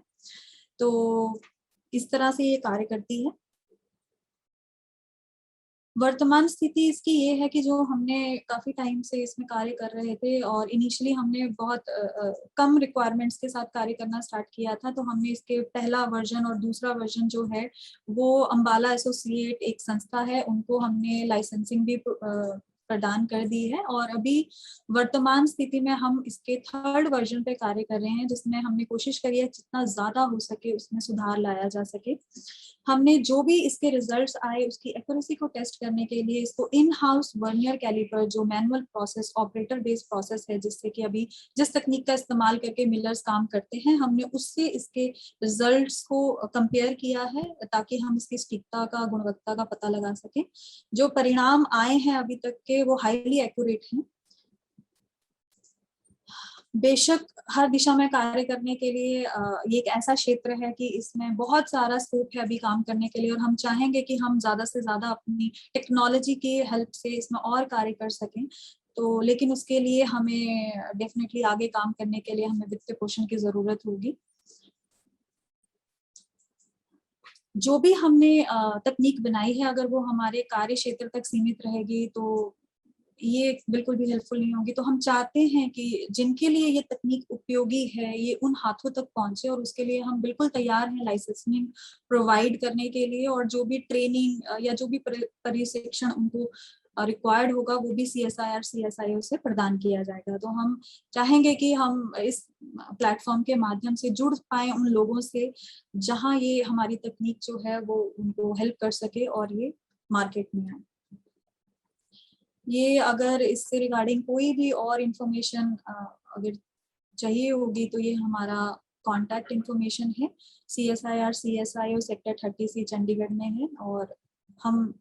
तो इस तरह से ये कार्य करती है। वर्तमान स्थिति इसकी ये है कि जो हमने काफी टाइम से इसमें कार्य कर रहे थे और इनिशियली हमने बहुत कम रिक्वायरमेंट्स के साथ कार्य करना स्टार्ट किया था, तो हमने इसके पहला वर्जन और दूसरा वर्जन जो है वो अंबाला एसोसिएट एक संस्था है, उनको हमने लाइसेंसिंग भी प्रदान कर दी है और अभी वर्तमान स्थिति में हम इसके थर्ड वर्जन पे कार्य कर रहे हैं, जिसमें हमने कोशिश करी है जितना ज्यादा हो सके उसमें सुधार लाया जा सके। हमने जो भी इसके रिजल्ट्स आए उसकी एक्यूरेसी को टेस्ट करने के लिए इसको इन हाउस वर्नियर कैलिपर, जो manual process operator based process है, जिससे कि अभी जिस तकनीक का इस्तेमाल करके मिलर्स काम करते हैं, हमने उससे इसके रिजल्ट्स को कंपेयर किया है ताकि हम इसकी सटीकता का, गुणवत्ता का पता लगा सके। जो परिणाम आए हैं अभी तक के वो हाईली एक्यूरेट हैं। बेशक हर दिशा में कार्य करने के लिए ये एक ऐसा क्षेत्र है कि इसमें बहुत सारा स्कोप है अभी काम करने के लिए और हम चाहेंगे कि हम ज्यादा से ज्यादा अपनी टेक्नोलॉजी की हेल्प से इसमें और कार्य कर सकें। तो लेकिन उसके लिए हमें डेफिनेटली आगे काम करने के लिए हमें वित्त पोषण की जरूरत होगी। जो भी हमने तकनीक बनाई है अगर वो हमारे कार्य क्षेत्र तक सीमित रहेगी तो ये बिल्कुल भी हेल्पफुल नहीं होगी। तो हम चाहते हैं कि जिनके लिए ये तकनीक उपयोगी है ये उन हाथों तक पहुंचे और उसके लिए हम बिल्कुल तैयार हैं लाइसेंसिंग प्रोवाइड करने के लिए, और जो भी ट्रेनिंग या जो भी प्रशिक्षण उनको रिक्वायर्ड होगा वो भी CSIR CSIO से प्रदान किया जाएगा। तो हम चाहेंगे कि हम इस प्लेटफॉर्म के माध्यम से जुड़ पाए उन लोगों से जहां ये हमारी तकनीक जो है वो उनको हेल्प कर सके और ये मार्केट में आए। ये अगर इससे रिगार्डिंग कोई भी और इंफॉर्मेशन अगर चाहिए होगी तो ये हमारा कॉन्टैक्ट इंफॉर्मेशन है, CSIR CSIO sector 30C Chandigarh में है और हम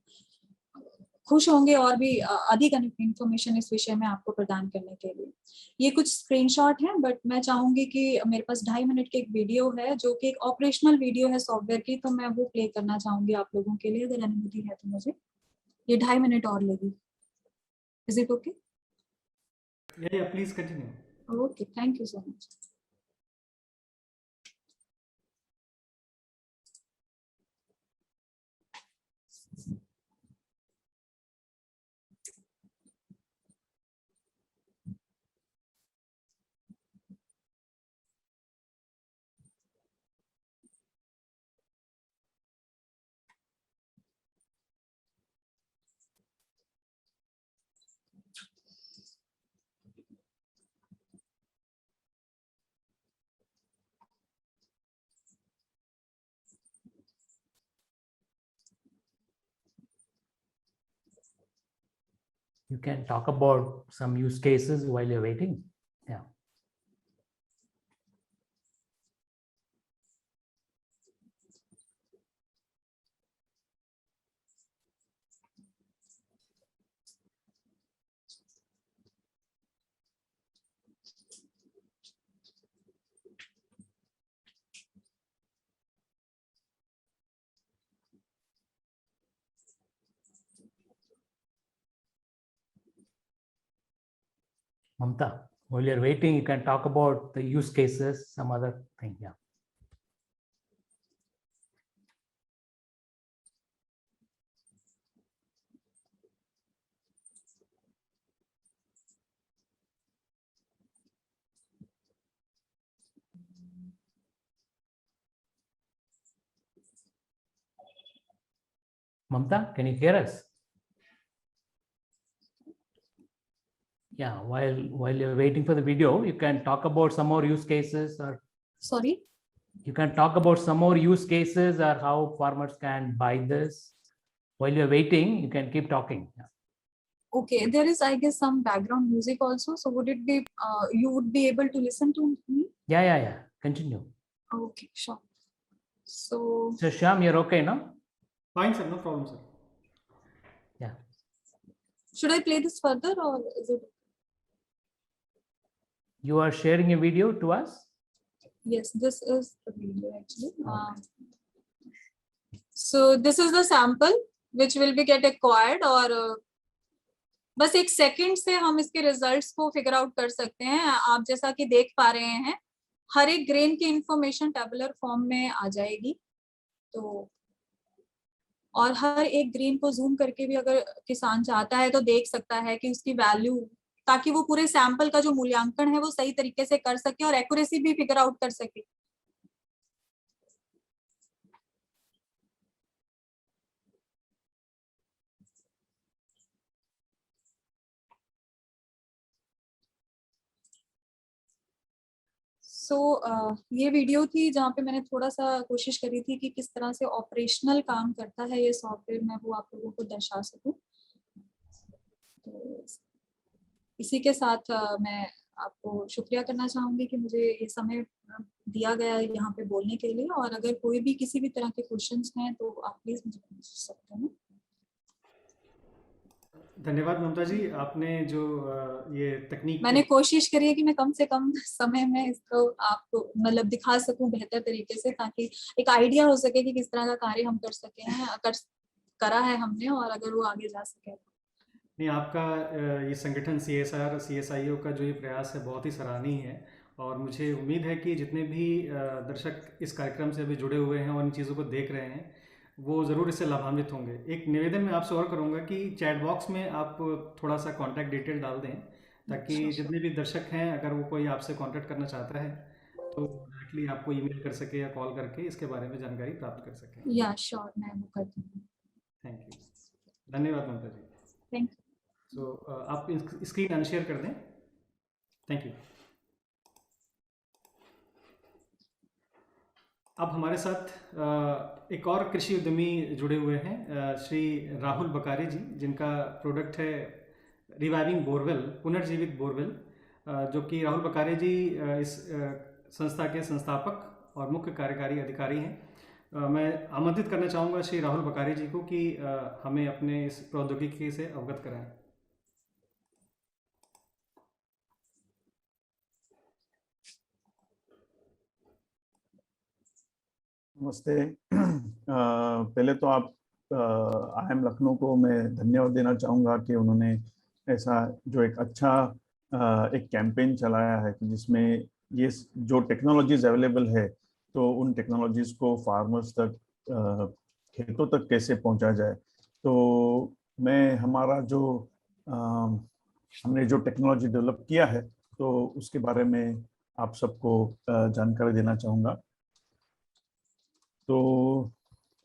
खुश होंगे और भी अधिक इंफॉर्मेशन इस विषय में आपको प्रदान करने के लिए। ये कुछ स्क्रीनशॉट हैं, बट मैं चाहूंगी कि मेरे पास 2.5 मिनट की एक वीडियो है जो कि एक ऑपरेशनल वीडियो है सॉफ्टवेयर की, तो मैं वो प्ले करना चाहूंगी आप लोगों के लिए, अगर अनुमति है तो मुझे। ये 2.5 मिनट और लेगी। Is it okay? Yeah, please continue. Okay, thank you so much. You can talk about some use cases while you're waiting. Yeah. Mamta, while you're waiting, you can talk about the use cases, some other thing. Yeah. Mamta, can you hear us? Yeah, while you're waiting for the video, you can talk about some more use cases, or Sorry. you can talk about some more use cases or how farmers can buy this. While you're waiting, you can keep talking. Yeah. Okay, there is, I guess, some background music also. So would it be, you would be able to listen to me? Yeah. Continue. Okay, sure. So So Shyam, you're okay, no? Fine, sir. No problem, sir. Yeah. should I play this further, or is it? You are sharing a video to us? Yes, this is the video actually. So this is the sample which will be get acquired, और बस एक second से हम इसके results को figure out कर सकते हैं। आप जैसा कि देख पा रहे हैं, हर एक ग्रेन की इंफॉर्मेशन टेबुलर फॉर्म में आ जाएगी। तो और हर एक ग्रेन को जूम करके भी अगर किसान चाहता है तो देख सकता है कि उसकी वैल्यू, ताकि वो पूरे सैंपल का जो मूल्यांकन है वो सही तरीके से कर सके और एक्यूरेसी भी फिगर आउट कर सके। ये वीडियो थी जहाँ पे मैंने थोड़ा सा कोशिश करी थी कि किस तरह से ऑपरेशनल काम करता है ये सॉफ्टवेयर, मैं वो आप लोगों को दर्शा सकूं। तो इसी के साथ मैं आपको शुक्रिया करना चाहूंगी कि मुझे ये समय दिया गया यहाँ पे बोलने के लिए, और अगर कोई भी किसी भी तरह के क्वेश्चंस हैं तो आप प्लीज मुझे पूछ सकते हैं। धन्यवाद ममता जी, आपने जो ये तकनीक, मैंने कोशिश करी है कि मैं कम से कम समय में इसको आपको मतलब दिखा सकूं बेहतर तरीके से, ताकि एक आइडिया हो सके कि किस तरह का कार्य हम कर सके हैं, करा है हमने, और अगर वो आगे जा सके। नहीं, आपका ये संगठन CSR CSIO का जो ये प्रयास है बहुत ही सराहनीय है, और मुझे उम्मीद है कि जितने भी दर्शक इस कार्यक्रम से अभी जुड़े हुए हैं और इन चीज़ों को देख रहे हैं वो ज़रूर इससे लाभान्वित होंगे। एक निवेदन मैं आपसे और करूँगा कि चैट बॉक्स में आप थोड़ा सा कॉन्टैक्ट डिटेल डाल दें, ताकि जितने भी दर्शक हैं अगर वो कोई आपसे कॉन्टैक्ट करना चाहता है तो डायरेक्टली आपको ईमेल कर सके या कॉल करके इसके बारे में जानकारी प्राप्त कर सके। या श्योर, मैं वो कर दूंगी। थैंक यू, धन्यवाद ममता जी। Thank you. आप स्क्रीन अनशेयर कर दें। Thank you. अब हमारे साथ एक और कृषि उद्यमी जुड़े हुए हैं, श्री राहुल बकारी जी, जिनका प्रोडक्ट है रिवाइविंग बोरवेल, पुनर्जीवित बोरवेल, जो कि राहुल बकारी जी इस संस्था के संस्थापक और मुख्य कार्यकारी अधिकारी हैं। मैं आमंत्रित करना चाहूँगा श्री राहुल बकारी जी को कि हमें अपने इस प्रौद्योगिकी से अवगत कराएं। नमस्ते। पहले तो आप IIM लखनऊ को मैं धन्यवाद देना चाहूँगा कि उन्होंने ऐसा जो एक अच्छा एक कैंपेन चलाया है कि जिसमें ये जो टेक्नोलॉजीज अवेलेबल है तो उन टेक्नोलॉजीज को फार्मर्स तक खेतों तक कैसे पहुंचा जाए। तो मैं हमारा जो हमने जो टेक्नोलॉजी डेवलप किया है तो उसके बारे में आप सबको जानकारी देना चाहूँगा। तो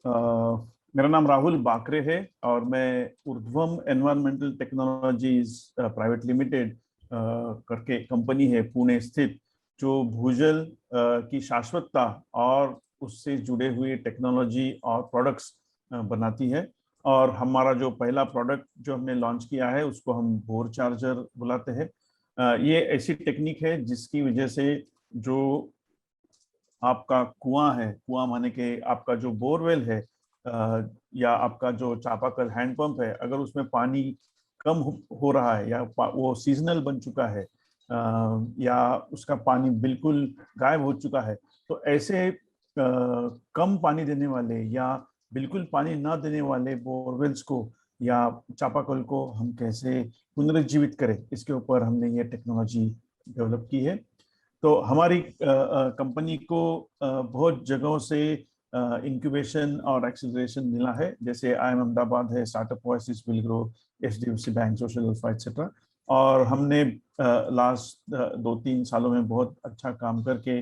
मेरा नाम राहुल बाकरे है और मैं ऊर्ध्वम एनवायरमेंटल टेक्नोलॉजीज प्राइवेट लिमिटेड करके कंपनी है पुणे स्थित, जो भूजल की शाश्वतता और उससे जुड़े हुए टेक्नोलॉजी और प्रोडक्ट्स बनाती है। और हमारा जो पहला प्रोडक्ट जो हमने लॉन्च किया है उसको हम बोर चार्जर बुलाते हैं। ये ऐसी टेक्निक है जिसकी वजह से जो आपका कुआं है, कुआं माने के आपका जो बोरवेल है या आपका जो चापाकल हैंडपंप है, अगर उसमें पानी कम हो रहा है या वो सीजनल बन चुका है या उसका पानी बिल्कुल गायब हो चुका है, तो ऐसे कम पानी देने वाले या बिल्कुल पानी ना देने वाले बोरवेल्स को या चापाकल को हम कैसे पुनर्जीवित करें, इसके ऊपर हमने ये टेक्नोलॉजी डेवलप की है। तो हमारी कंपनी को बहुत जगहों से इंक्यूबेशन और एक्सीलरेशन मिला है, जैसे IIM अहमदाबाद है, startup oasis will grow, HDFC bank, social alpha etcetera. और हमने लास्ट 2-3 सालों में बहुत अच्छा काम करके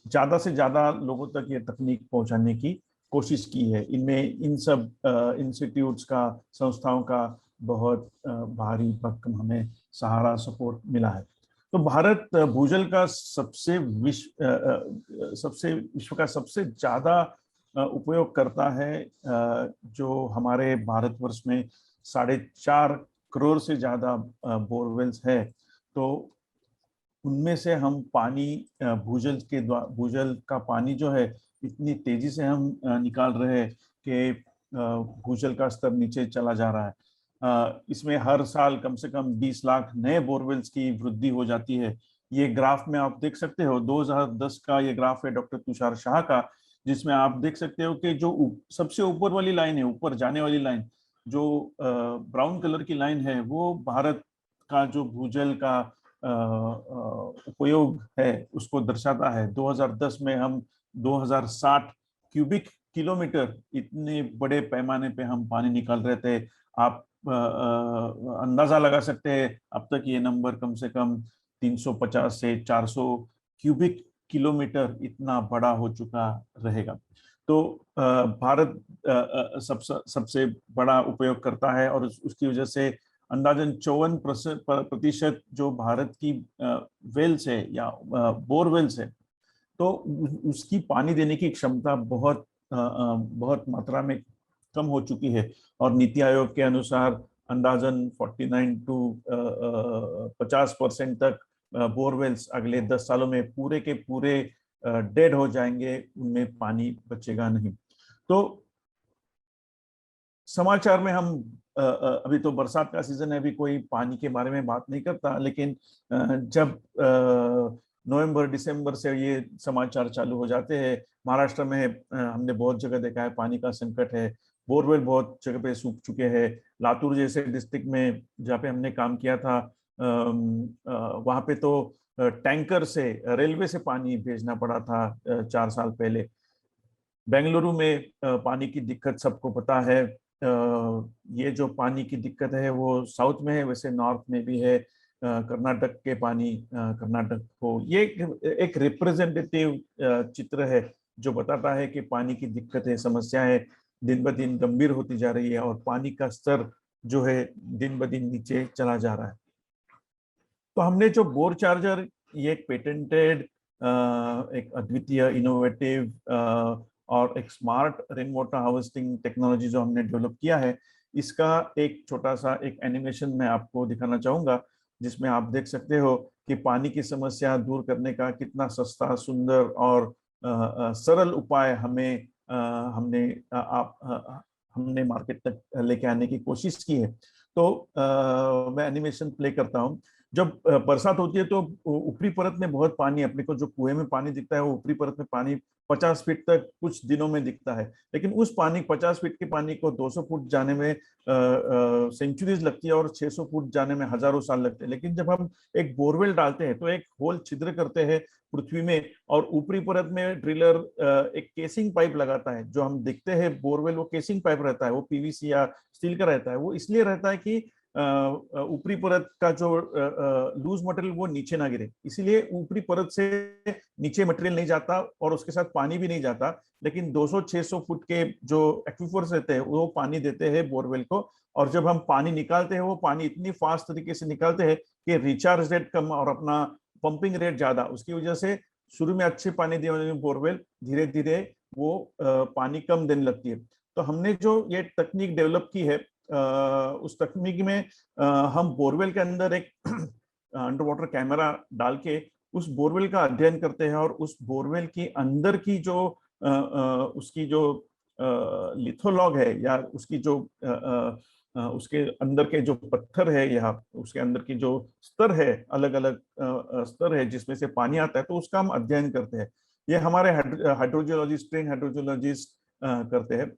ज़्यादा से ज़्यादा लोगों तक ये तकनीक पहुंचाने की कोशिश की है। इनमें इन सब इंस्टीट्यूट्स का, संस्थाओं का बहुत भारी भरकम हमें सहारा, सपोर्ट मिला है। तो भारत भूजल का सबसे विश्व का सबसे ज्यादा उपयोग करता है। जो हमारे भारतवर्ष में 4.5 करोड़ से ज्यादा बोरवेल्स है, तो उनमें से हम पानी भूजल का पानी जो है इतनी तेजी से हम निकाल रहे हैं कि भूजल का स्तर नीचे चला जा रहा है। इसमें हर साल कम से कम 20 लाख नए बोरवेल्स की वृद्धि हो जाती है। ये ग्राफ में आप देख सकते हो, 2010 का ये ग्राफ है डॉक्टर तुषार शाह का, जिसमें आप देख सकते हो कि जो सबसे ऊपर वाली लाइन है, ऊपर जाने वाली लाइन, जो ब्राउन कलर की लाइन है, वो भारत का जो भूजल का उपयोग है उसको दर्शाता है। 2010 में हम 2060 क्यूबिक किलोमीटर इतने बड़े पैमाने पे हम पानी निकाल रहे थे। आप अंदाजा लगा सकते हैं अब तक ये नंबर कम से कम 350 से 400 क्यूबिक किलोमीटर इतना बड़ा हो चुका रहेगा। तो भारत सबसे बड़ा उपयोग करता है, और उसकी वजह से अंदाजन 54% जो भारत की वेल्स है या बोरवेल्स है, तो उसकी पानी देने की क्षमता बहुत मात्रा में कम हो चुकी है। और नीति आयोग के अनुसार अंदाजन 49 to 50% तक बोरवेल्स अगले 10 सालों में पूरे के पूरे डेड हो जाएंगे, उनमें पानी बचेगा नहीं। तो समाचार में हम अभी तो बरसात का सीजन है, अभी कोई पानी के बारे में बात नहीं करता, लेकिन जब नवंबर दिसंबर से ये समाचार चालू हो जाते हैं, महाराष्ट्र में हमने बहुत जगह देखा है पानी का संकट है, बोरवेल बहुत जगह पे सूख चुके हैं। लातूर जैसे डिस्ट्रिक्ट में जहाँ पे हमने काम किया था, वहाँ पे तो टैंकर से, रेलवे से पानी भेजना पड़ा था 4 साल पहले। बेंगलुरु में पानी की दिक्कत सबको पता है। ये जो पानी की दिक्कत है वो साउथ में है, वैसे नॉर्थ में भी है। कर्नाटक के पानी, कर्नाटक को ये एक रिप्रेजेंटेटिव चित्र है जो बताता है कि पानी की दिक्कतें, समस्याएं दिन ब दिन गंभीर होती जा रही है और पानी का स्तर जो है दिन ब दिन नीचे चला जा रहा है। तो हमने जो बोर चार्जर, ये एक पेटेंटेड, एक अद्वितीय, इनोवेटिव और एक smart rain water harvesting technology जो हमने डेवलप किया है, इसका एक छोटा सा एक एनिमेशन मैं आपको दिखाना चाहूँगा, जिसमें आप देख सकते हो कि पानी की समस्या दूर करने का कितना सस्ता, सुंदर और सरल उपाय हमने मार्केट तक लेके आने की कोशिश की है। तो मैं एनिमेशन प्ले करता हूँ। जब बरसात होती है तो ऊपरी परत में बहुत पानी, अपने को जो कुएं में पानी दिखता है वो ऊपरी परत में पानी 50 फीट तक कुछ दिनों में दिखता है, लेकिन उस पानी 50 फीट के पानी को 200 फुट जाने में सेंचुरीज लगती है और 600 फुट जाने में हजारों साल लगते हैं। लेकिन जब हम एक बोरवेल डालते हैं तो एक होल छिद्र करते हैं पृथ्वी में, और ऊपरी परत में ड्रिलर एक केसिंग पाइप लगाता है। जो हम देखते हैं बोरवेल, वो केसिंग पाइप रहता है, वो पीवीसी या स्टील का रहता है। वो इसलिए रहता है कि ऊपरी परत का जो लूज मटेरियल वो नीचे ना गिरे, इसीलिए ऊपरी परत से नीचे मटेरियल नहीं जाता और उसके साथ पानी भी नहीं जाता। लेकिन 200-600 फुट के जो एक्वीफर्स रहते हैं वो पानी देते हैं बोरवेल को, और जब हम पानी निकालते हैं वो पानी इतनी फास्ट तरीके से निकालते हैं कि रिचार्ज रेट कम और अपना पंपिंग रेट ज्यादा। उसकी वजह से शुरू में अच्छे पानी देने वाली बोरवेल धीरे धीरे वो पानी कम देने लगती है। तो हमने जो ये तकनीक डेवलप की है, उस तकनीक में हम बोरवेल के अंदर एक अंडर वाटर कैमरा डाल के उस बोरवेल का अध्ययन करते हैं, और उस बोरवेल की अंदर की जो उसकी जो लिथोलॉग है, या उसकी जो उसके अंदर के जो पत्थर है या उसके अंदर की जो स्तर है, अलग अलग स्तर है जिसमें से पानी आता है, तो उसका हम अध्ययन करते हैं। ये हमारे हाइड्रोजियोलॉजिस्ट, ट्रेन हाइड्रोजियोलॉजिस्ट करते हैं।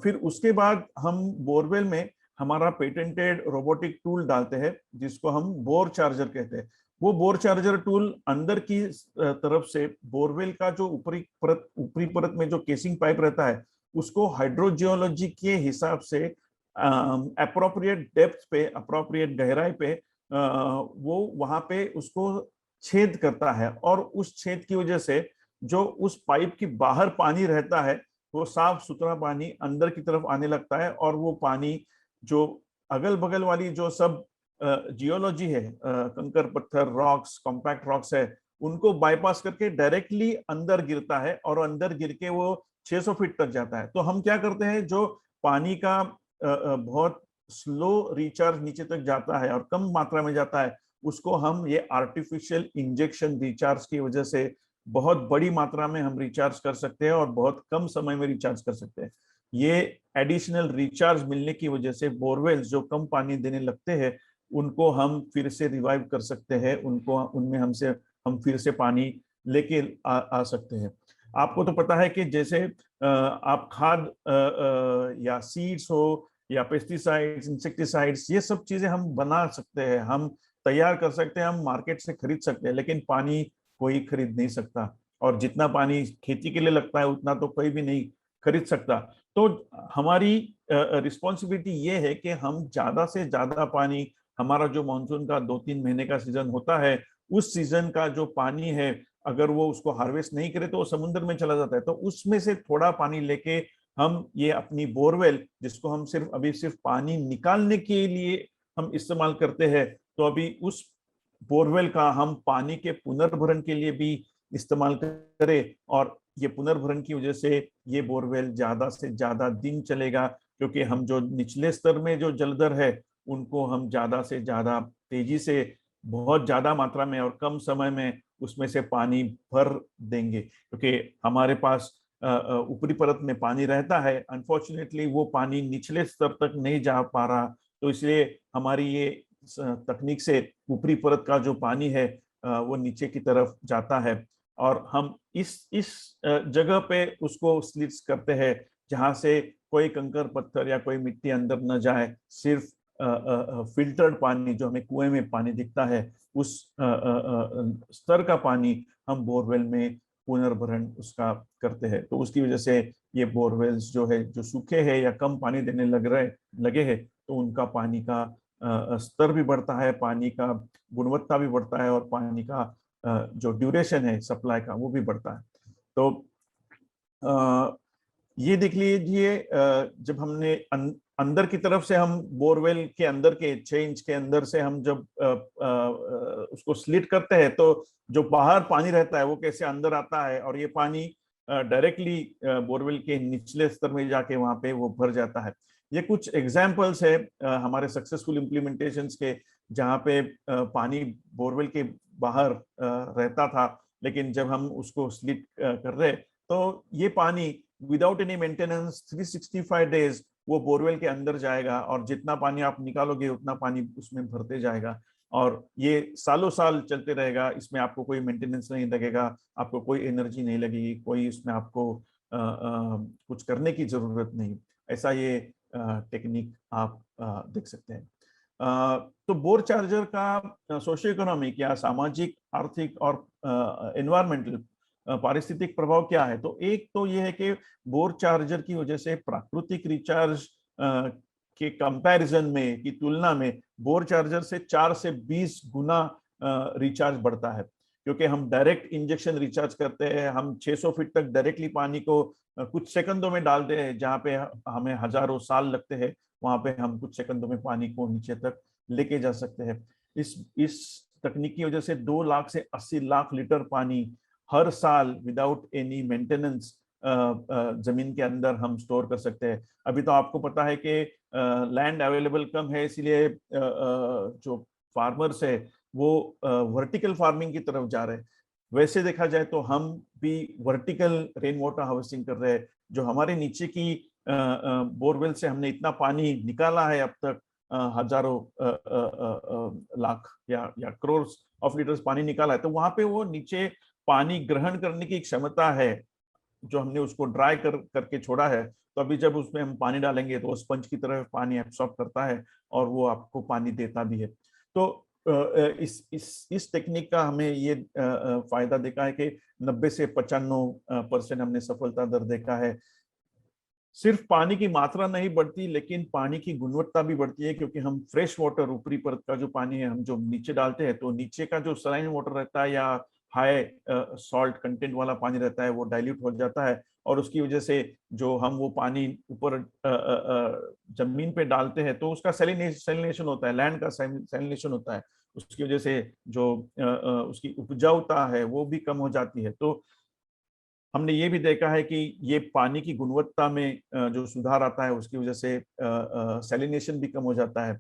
फिर उसके बाद हम बोरवेल में हमारा पेटेंटेड रोबोटिक टूल डालते हैं जिसको हम बोर चार्जर कहते हैं। वो बोर चार्जर टूल अंदर की तरफ से बोरवेल का जो ऊपरी परत में जो केसिंग पाइप रहता है उसको हाइड्रोजियोलॉजी के हिसाब से अप्रोप्रिएट डेप्थ पे, अप्रोप्रिएट गहराई पे वो वहां पे उसको छेद करता है, और उस छेद की वजह से जो उस पाइप की बाहर पानी रहता है वो साफ सुथरा पानी अंदर की तरफ आने लगता है, और वो पानी जो अगल बगल वाली जो सब जियोलॉजी है, कंकर पत्थर, रॉक्स, कॉम्पैक्ट रॉक्स है, उनको बाईपास करके डायरेक्टली अंदर गिरता है, और अंदर गिर के वो 600 फीट तक जाता है। तो हम क्या करते हैं, जो पानी का बहुत स्लो रिचार्ज नीचे तक जाता है और कम मात्रा में जाता है, उसको हम ये आर्टिफिशियल इंजेक्शन रिचार्ज की वजह से बहुत बड़ी मात्रा में हम रिचार्ज कर सकते हैं और बहुत कम समय में रिचार्ज कर सकते हैं। ये एडिशनल रिचार्ज मिलने की वजह से बोरवेल्स जो कम पानी देने लगते हैं, उनको हम फिर से रिवाइव कर सकते हैं, उनको उनमें हम फिर से पानी लेके आ सकते हैं। आपको तो पता है कि जैसे आप खाद या सीड्स हो या पेस्टिसाइड्स, इंसेक्टिसाइड्स, ये सब चीजें हम बना सकते हैं, हम तैयार कर सकते हैं, हम मार्केट से खरीद सकते हैं, लेकिन पानी कोई खरीद नहीं सकता। और जितना पानी खेती के लिए लगता है उतना तो कोई भी नहीं खरीद सकता। तो हमारी रिस्पॉन्सिबिलिटी ये है कि हम ज्यादा से ज्यादा पानी, हमारा जो मानसून का 2-3 महीने का सीजन होता है, उस सीजन का जो पानी है, अगर वो उसको हार्वेस्ट नहीं करे तो वो समुद्र में चला जाता है। तो उसमें से थोड़ा पानी लेके हम ये अपनी बोरवेल, जिसको हम सिर्फ पानी निकालने के लिए हम इस्तेमाल करते हैं, तो अभी उस बोरवेल का हम पानी के पुनर्भरण के लिए भी इस्तेमाल करें, और ये पुनर्भरण की वजह से ये बोरवेल ज्यादा से ज्यादा दिन चलेगा, क्योंकि हम जो निचले स्तर में जो जलधर है उनको हम ज्यादा से ज्यादा तेजी से, बहुत ज्यादा मात्रा में और कम समय में उसमें से पानी भर देंगे। क्योंकि हमारे पास ऊपरी परत में पानी रहता है, अनफॉर्चुनेटली वो पानी निचले स्तर तक नहीं जा पा रहा, तो इसलिए हमारी ये तकनीक से ऊपरी परत का जो पानी है वो नीचे की तरफ जाता है, और हम इस जगह पे उसको स्लिट्स करते हैं जहां से कोई कंकर पत्थर या कोई मिट्टी अंदर न जाए। सिर्फ फिल्टर्ड पानी जो हमें कुएं में पानी दिखता है, उस स्तर का पानी हम बोरवेल में पुनर्भरण उसका करते हैं। तो उसकी वजह से ये बोरवेल्स जो है, जो सूखे हैं या कम पानी देने लगे हैं, तो उनका पानी का स्तर भी बढ़ता है, पानी का गुणवत्ता भी बढ़ता है, और पानी का जो ड्यूरेशन है सप्लाई का, वो भी बढ़ता है। तो ये देख लीजिए, जब हमने अंदर की तरफ से हम बोरवेल के अंदर के 6 इंच के अंदर से हम जब उसको स्लिट करते हैं, तो जो बाहर पानी रहता है वो कैसे अंदर आता है, और ये पानी डायरेक्टली बोरवेल के निचले स्तर में जाके वहां पे वो भर जाता है। ये कुछ एग्जाम्पल्स है हमारे सक्सेसफुल इम्प्लीमेंटेशंस के, जहाँ पे पानी बोरवेल के बाहर रहता था, लेकिन जब हम उसको स्लिट कर रहे, तो ये पानी विदाउट एनी मेंटेनेंस 365 डेज वो बोरवेल के अंदर जाएगा, और जितना पानी आप निकालोगे उतना पानी उसमें भरते जाएगा, और ये सालों साल चलते रहेगा। इसमें आपको कोई मेंटेनेंस नहीं लगेगा, आपको कोई एनर्जी नहीं लगेगी, कोई इसमें आपको कुछ करने की जरूरत नहीं। ऐसा ये टेक्निक आप देख सकते हैं। तो बोर चार्जर का सोशियो इकोनॉमिक या सामाजिक, आर्थिक और एनवायरमेंटल पारिस्थितिक प्रभाव क्या है। तो एक तो ये है कि बोर चार्जर की वजह से प्राकृतिक रिचार्ज के कंपैरिजन में, की तुलना में, बोर चार्जर से 4 से 20 गुना रिचार्ज बढ़ता है, क्योंकि हम डायरेक्ट इंजेक्शन रिचार्ज करते हैं। हम 600 फीट तक डायरेक्टली पानी को कुछ सेकंडों में डालते हैं, जहाँ पे हमें हजारों साल लगते हैं, वहां पे हम कुछ सेकंडों में पानी को नीचे तक लेके जा सकते हैं। इस तकनीक की वजह से 2 लाख से 80 लाख लीटर पानी हर साल विदाउट एनी मेंटेनेंस जमीन के अंदर हम स्टोर कर सकते हैं। अभी तो आपको पता है कि लैंड अवेलेबल कम है, इसलिए जो फार्मर्स है वो वर्टिकल फार्मिंग की तरफ जा रहे हैं। वैसे देखा जाए तो हम भी वर्टिकल रेन वाटर हार्वेस्टिंग कर रहे हैं। जो हमारे नीचे की बोरवेल से हमने इतना पानी निकाला है अब तक, हजारों लाख या करोड़ ऑफ लीटर्स पानी निकाला है, तो वहां पे वो नीचे पानी ग्रहण करने की क्षमता है, जो हमने उसको ड्राई करके छोड़ा है। तो अभी जब उसमें हम पानी डालेंगे तो वो स्पंज की तरह पानी एब्सॉर्ब करता है और वो आपको पानी देता भी है। तो इस टेक्निक का हमें ये फायदा देखा है कि 90 से 95% हमने सफलता दर देखा है। सिर्फ पानी की मात्रा नहीं बढ़ती, लेकिन पानी की गुणवत्ता भी बढ़ती है, क्योंकि हम फ्रेश वाटर, ऊपरी परत का जो पानी है, हम जो नीचे डालते हैं, तो नीचे का जो सलाइन वाटर रहता है या हाई सॉल्ट कंटेंट वाला पानी रहता है वो डाइल्यूट हो जाता है, और उसकी वजह से जो हम वो पानी ऊपर जमीन पे डालते हैं तो उसका सैलिनेशन होता है, लैंड का सैलिनेशन होता है, उसकी वजह से जो उसकी उपजाऊता है वो भी कम हो जाती है। तो हमने ये भी देखा है कि ये पानी की गुणवत्ता में जो सुधार आता है उसकी वजह से सैलिनेशन भी कम हो जाता है।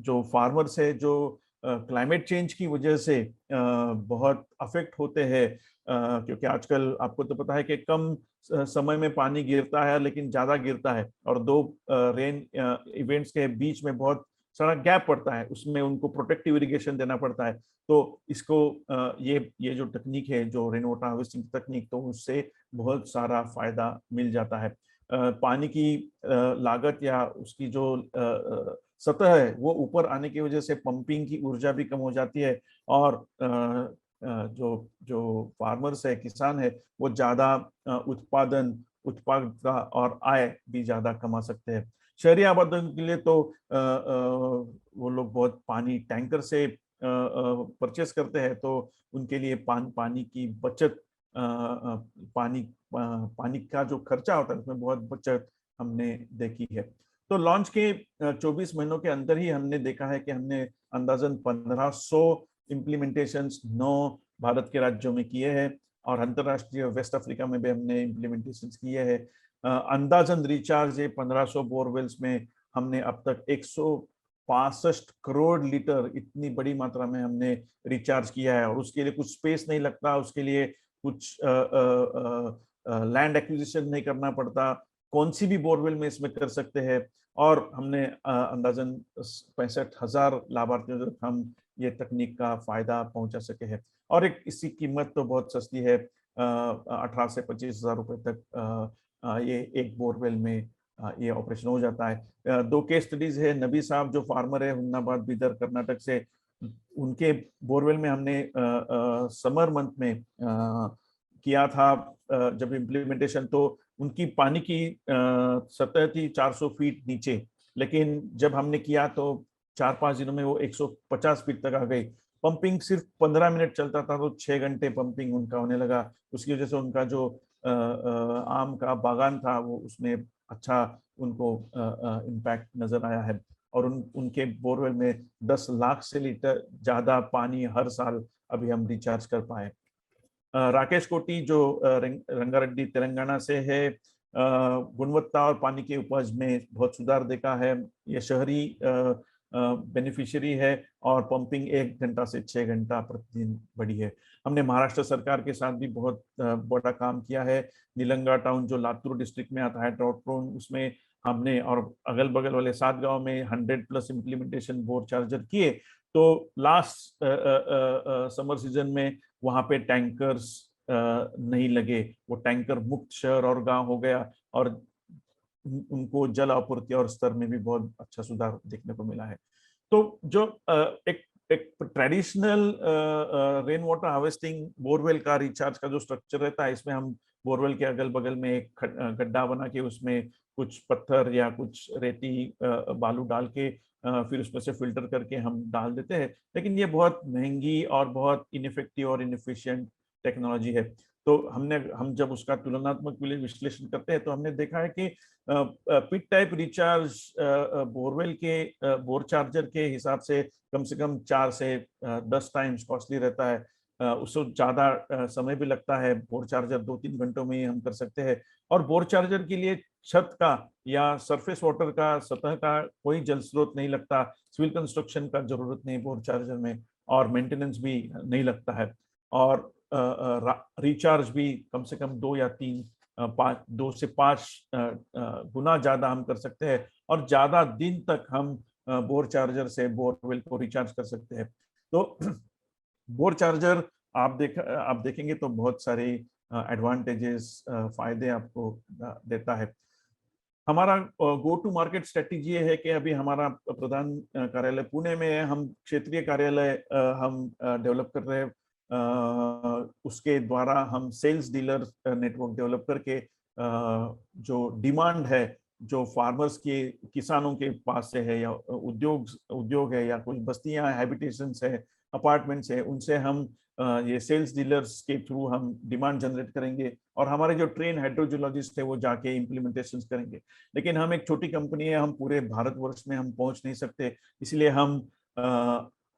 जो फार्मर्स है जो क्लाइमेट चेंज की वजह से बहुत अफेक्ट होते हैं, क्योंकि आजकल आपको तो पता है कि कम समय में पानी गिरता है लेकिन ज्यादा गिरता है, और दो रेन इवेंट्स के बीच में बहुत सारा गैप पड़ता है, उसमें उनको प्रोटेक्टिव इरिगेशन देना पड़ता है। तो इसको ये जो तकनीक है, जो रेन वाटर हार्वेस्टिंग तकनीक, तो उससे बहुत सारा फायदा मिल जाता है। पानी की लागत या उसकी जो सतह है वो ऊपर आने की वजह से पंपिंग की ऊर्जा भी कम हो जाती है, और जो जो फार्मर्स है, किसान है, वो ज्यादा उत्पादकता और आय भी ज्यादा कमा सकते हैं। शहरी आबादियों के लिए तो वो लोग बहुत पानी टैंकर से परचेस करते हैं, तो उनके लिए पानी की बचत, पानी का जो खर्चा होता है उसमें बहुत बचत हमने देखी है। तो लॉन्च के 24 महीनों के अंदर ही हमने देखा है कि हमने अंदाजन 1500 इम्प्लीमेंटेशंस 9 भारत के राज्यों में किए हैं, और अंतरराष्ट्रीय वेस्ट अफ्रीका में भी हमने इम्प्लीमेंटेशंस किए हैं। अंदाजन रिचार्ज 1500 बोरवेल्स में हमने अब तक 165 करोड़ लीटर, इतनी बड़ी मात्रा में हमने रिचार्ज किया है, और उसके लिए कुछ स्पेस नहीं लगता, उसके लिए कुछ लैंड एक्विजिशन नहीं करना पड़ता, कौन सी भी बोरवेल में इसमें कर सकते हैं, और हमने अंदाजन 65,000 लाभार्थियों तक हम ये तकनीक का फायदा पहुंचा सके हैं। और एक इसकी कीमत तो बहुत सस्ती है, 18 से 25,000 रुपए तक ये एक बोरवेल में ये ऑपरेशन हो जाता है। 2 केस स्टडीज है। नबी साहब जो फार्मर है हुन्नाबाद, बीदर, कर्नाटक से, उनके बोरवेल में हमने समर मंथ में किया था जब इम्प्लीमेंटेशन, तो उनकी पानी की सतह थी 400 फीट नीचे, लेकिन जब हमने किया तो 4-5 दिनों में वो 150 फीट तक आ गई। पंपिंग सिर्फ 15 मिनट चलता था तो 6 घंटे पंपिंग उनका होने लगा। उसकी वजह से उनका जो आम का बागान था वो उसमें अच्छा उनको इम्पैक्ट नजर आया है, और उनके बोरवेल में 10 लाख से लीटर ज्यादा पानी हर साल अभी हम रिचार्ज कर पाए। राकेश कोटी जो रंगारेड्डी तेलंगाना से है, गुणवत्ता और पानी के उपज में बहुत सुधार देखा है। ये शहरी बेनिफिशियरी है, और पंपिंग 1 घंटा से 6 घंटा प्रतिदिन बढ़ी है। हमने महाराष्ट्र सरकार के साथ भी बहुत बड़ा काम किया है। नीलंगा टाउन जो लातूर डिस्ट्रिक्ट में आता है, ड्राउट प्रोन, उसमें हमने और अगल बगल वाले 7 गांव में 100+ इम्प्लीमेंटेशन बोर चार्जर किए। तो लास्ट समर सीजन में वहां पे टैंकर्स नहीं लगे, वो टैंकर मुक्त शहर और गांव हो गया, और उनको जल आपूर्ति और स्तर में भी बहुत अच्छा सुधार देखने को मिला है। तो जो एक traditional rain water harvesting borewell का रिचार्ज का जो स्ट्रक्चर रहता है, इसमें हम बोरवेल के अगल बगल में एक गड्ढा बना के उसमें कुछ पत्थर या कुछ रेती बालू डाल के फिर उसमें से फिल्टर करके हम डाल देते हैं, लेकिन ये बहुत महंगी और बहुत इनइफेक्टिव और इनएफिशिएंट टेक्नोलॉजी है। तो हम जब उसका तुलनात्मक विश्लेषण करते हैं तो हमने देखा है कि पिट टाइप रिचार्ज बोरवेल के बोर चार्जर के हिसाब से कम 4 से 10 टाइम्स कॉस्टली रहता है। उससे ज़्यादा समय भी लगता है। बोर चार्जर 2-3 घंटों में ही हम कर सकते हैं, और बोर चार्जर के लिए छत का या सरफेस वाटर का, सतह का कोई जल स्रोत नहीं लगता, सिविल कंस्ट्रक्शन का जरूरत नहीं बोर चार्जर में, और मेंटेनेंस भी नहीं लगता है, और रिचार्ज भी कम से कम 2 से 5 गुना ज्यादा हम कर सकते हैं, और ज्यादा दिन तक हम बोर चार्जर से बोरवेल को रिचार्ज कर सकते हैं। तो बोर चार्जर आप देखेंगे तो बहुत सारे एडवांटेजेस, फायदे आपको देता है। हमारा गो टू मार्केट स्ट्रेटेजी ये है कि अभी हमारा प्रधान कार्यालय पुणे में है, हम क्षेत्रीय कार्यालय हम डेवलप कर रहे हैं। उसके द्वारा हम सेल्स डीलर नेटवर्क डेवलप करके जो डिमांड है, जो फार्मर्स के, किसानों के पास से है, या उद्योग है, या कोई बस्तियां, हैबिटेशंस है, अपार्टमेंट्स है, उनसे हम ये सेल्स डीलर्स के थ्रू हम डिमांड जनरेट करेंगे और हमारे जो ट्रेन हाइड्रोजियोलॉजिस्ट है वो जाके इम्प्लीमेंटेशन करेंगे। लेकिन हम एक छोटी कंपनी है, हम पूरे भारतवर्ष में हम पहुंच नहीं सकते, इसलिए हम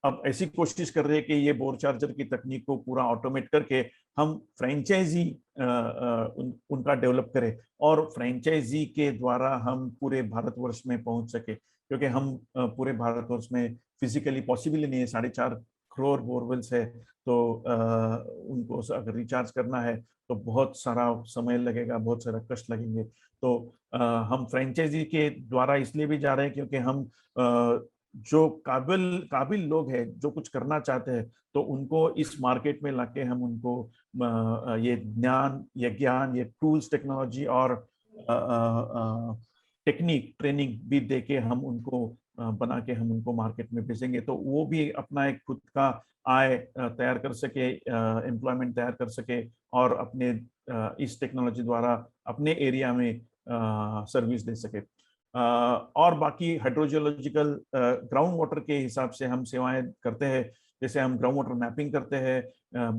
अब ऐसी कोशिश कर रहे हैं कि ये बोर चार्जर की तकनीक को पूरा ऑटोमेट करके हम फ्रेंचाइजी उनका डेवलप करें और फ्रेंचाइजी के द्वारा हम पूरे भारतवर्ष में पहुंच सके, क्योंकि हम पूरे भारतवर्ष में फिजिकली पॉसिबल ही नहीं है। 4.5 करोड़ बोरवेल्स है, तो उनको अगर रिचार्ज करना है तो बहुत सारा समय लगेगा, बहुत सारा कष्ट लगेंगे। तो हम फ्रेंचाइजी के द्वारा इसलिए भी जा रहे हैं क्योंकि हम जो काबिल लोग हैं जो कुछ करना चाहते हैं, तो उनको इस मार्केट में लाके हम उनको ये ज्ञान, ये ज्ञान, ये टूल्स, टेक्नोलॉजी और टेक्निक, ट्रेनिंग भी देके हम उनको बना के हम उनको मार्केट में भेजेंगे, तो वो भी अपना एक खुद का आय तैयार कर सके, एम्प्लॉयमेंट तैयार कर सके और अपने इस टेक्नोलॉजी द्वारा अपने एरिया में सर्विस दे सके। और बाकी हाइड्रोजियोलॉजिकल ग्राउंड वाटर के हिसाब से हम सेवाएं करते हैं, जैसे हम ग्राउंड वाटर मैपिंग करते हैं,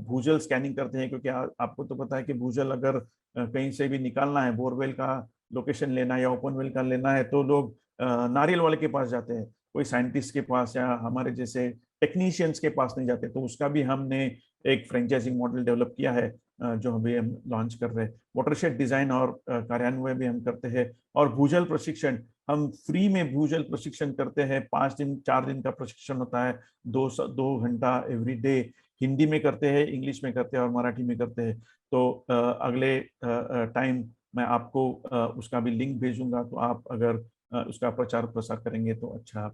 भूजल स्कैनिंग करते हैं, क्योंकि आपको तो पता है कि भूजल अगर कहीं से भी निकालना है, बोरवेल का लोकेशन लेना है या ओपन वेल का लेना है, तो लोग नारियल वाले के पास जाते हैं, कोई साइंटिस्ट के पास या हमारे जैसे टेक्नीशियंस के पास नहीं जाते। तो उसका भी हमने एक फ्रेंचाइजिंग मॉडल डेवलप किया है जो अभी हम लॉन्च कर रहे हैं। वाटरशेड डिजाइन और कार्यान्वयन भी हम करते हैं और भूजल प्रशिक्षण हम फ्री में भूजल प्रशिक्षण करते हैं। 4 दिन का प्रशिक्षण होता है, 2 घंटा एवरी डे। हिंदी में करते हैं, इंग्लिश में करते हैं और मराठी में करते हैं। तो अगले टाइम मैं आपको उसका भी लिंक भेजूंगा, तो आप अगर उसका प्रचार प्रसार करेंगे तो अच्छा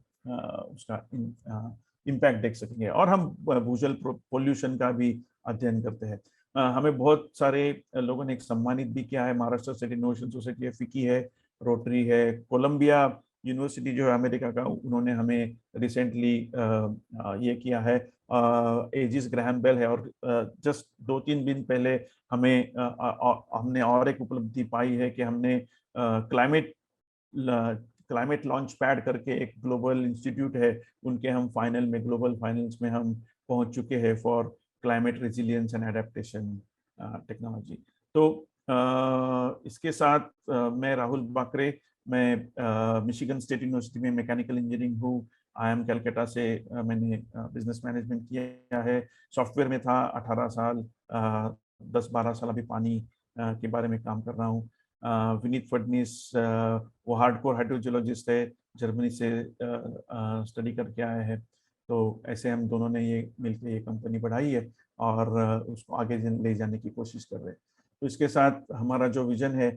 उसका इम्पैक्ट देख सकेंगे। और हम भूजल पोल्यूशन का भी अध्ययन करते हैं। हमें बहुत सारे लोगों ने एक सम्मानित भी किया है, महाराष्ट्र स्टेट इनोवेशन सोसाइटी है, फिकी है, रोटरी है, कोलंबिया यूनिवर्सिटी जो है अमेरिका का, उन्होंने हमें रिसेंटली ये किया है, एजिस ग्राहम बेल है। और जस्ट 2-3 दिन पहले हमने और एक उपलब्धि पाई है कि हमने क्लाइमेट लॉन्च पैड करके एक ग्लोबल इंस्टीट्यूट है, उनके हम फाइनल में, ग्लोबल फाइनल्स में हम पहुंच चुके हैं for climate resilience and adaptation technology. तो इसके साथ मैं राहुल बाकरे, मैं मिशिगन स्टेट यूनिवर्सिटी में मैकेनिकल इंजीनियरिंग हूँ। IIM कलकत्ता से मैंने बिजनेस मैनेजमेंट किया है, सॉफ्टवेयर में था 18 साल, 10-12 साल अभी पानी के बारे में काम कर रहा हूँ। विनीत फडनीस वो हार्डकोर हाइड्रोजियोलॉजिस्ट है, जर्मनी से स्टडी करके आए हैं। तो ऐसे हम दोनों ने ये मिलकर ये कंपनी बढ़ाई है और उसको आगे ले जाने की कोशिश कर रहे हैं। तो इसके साथ हमारा जो विजन है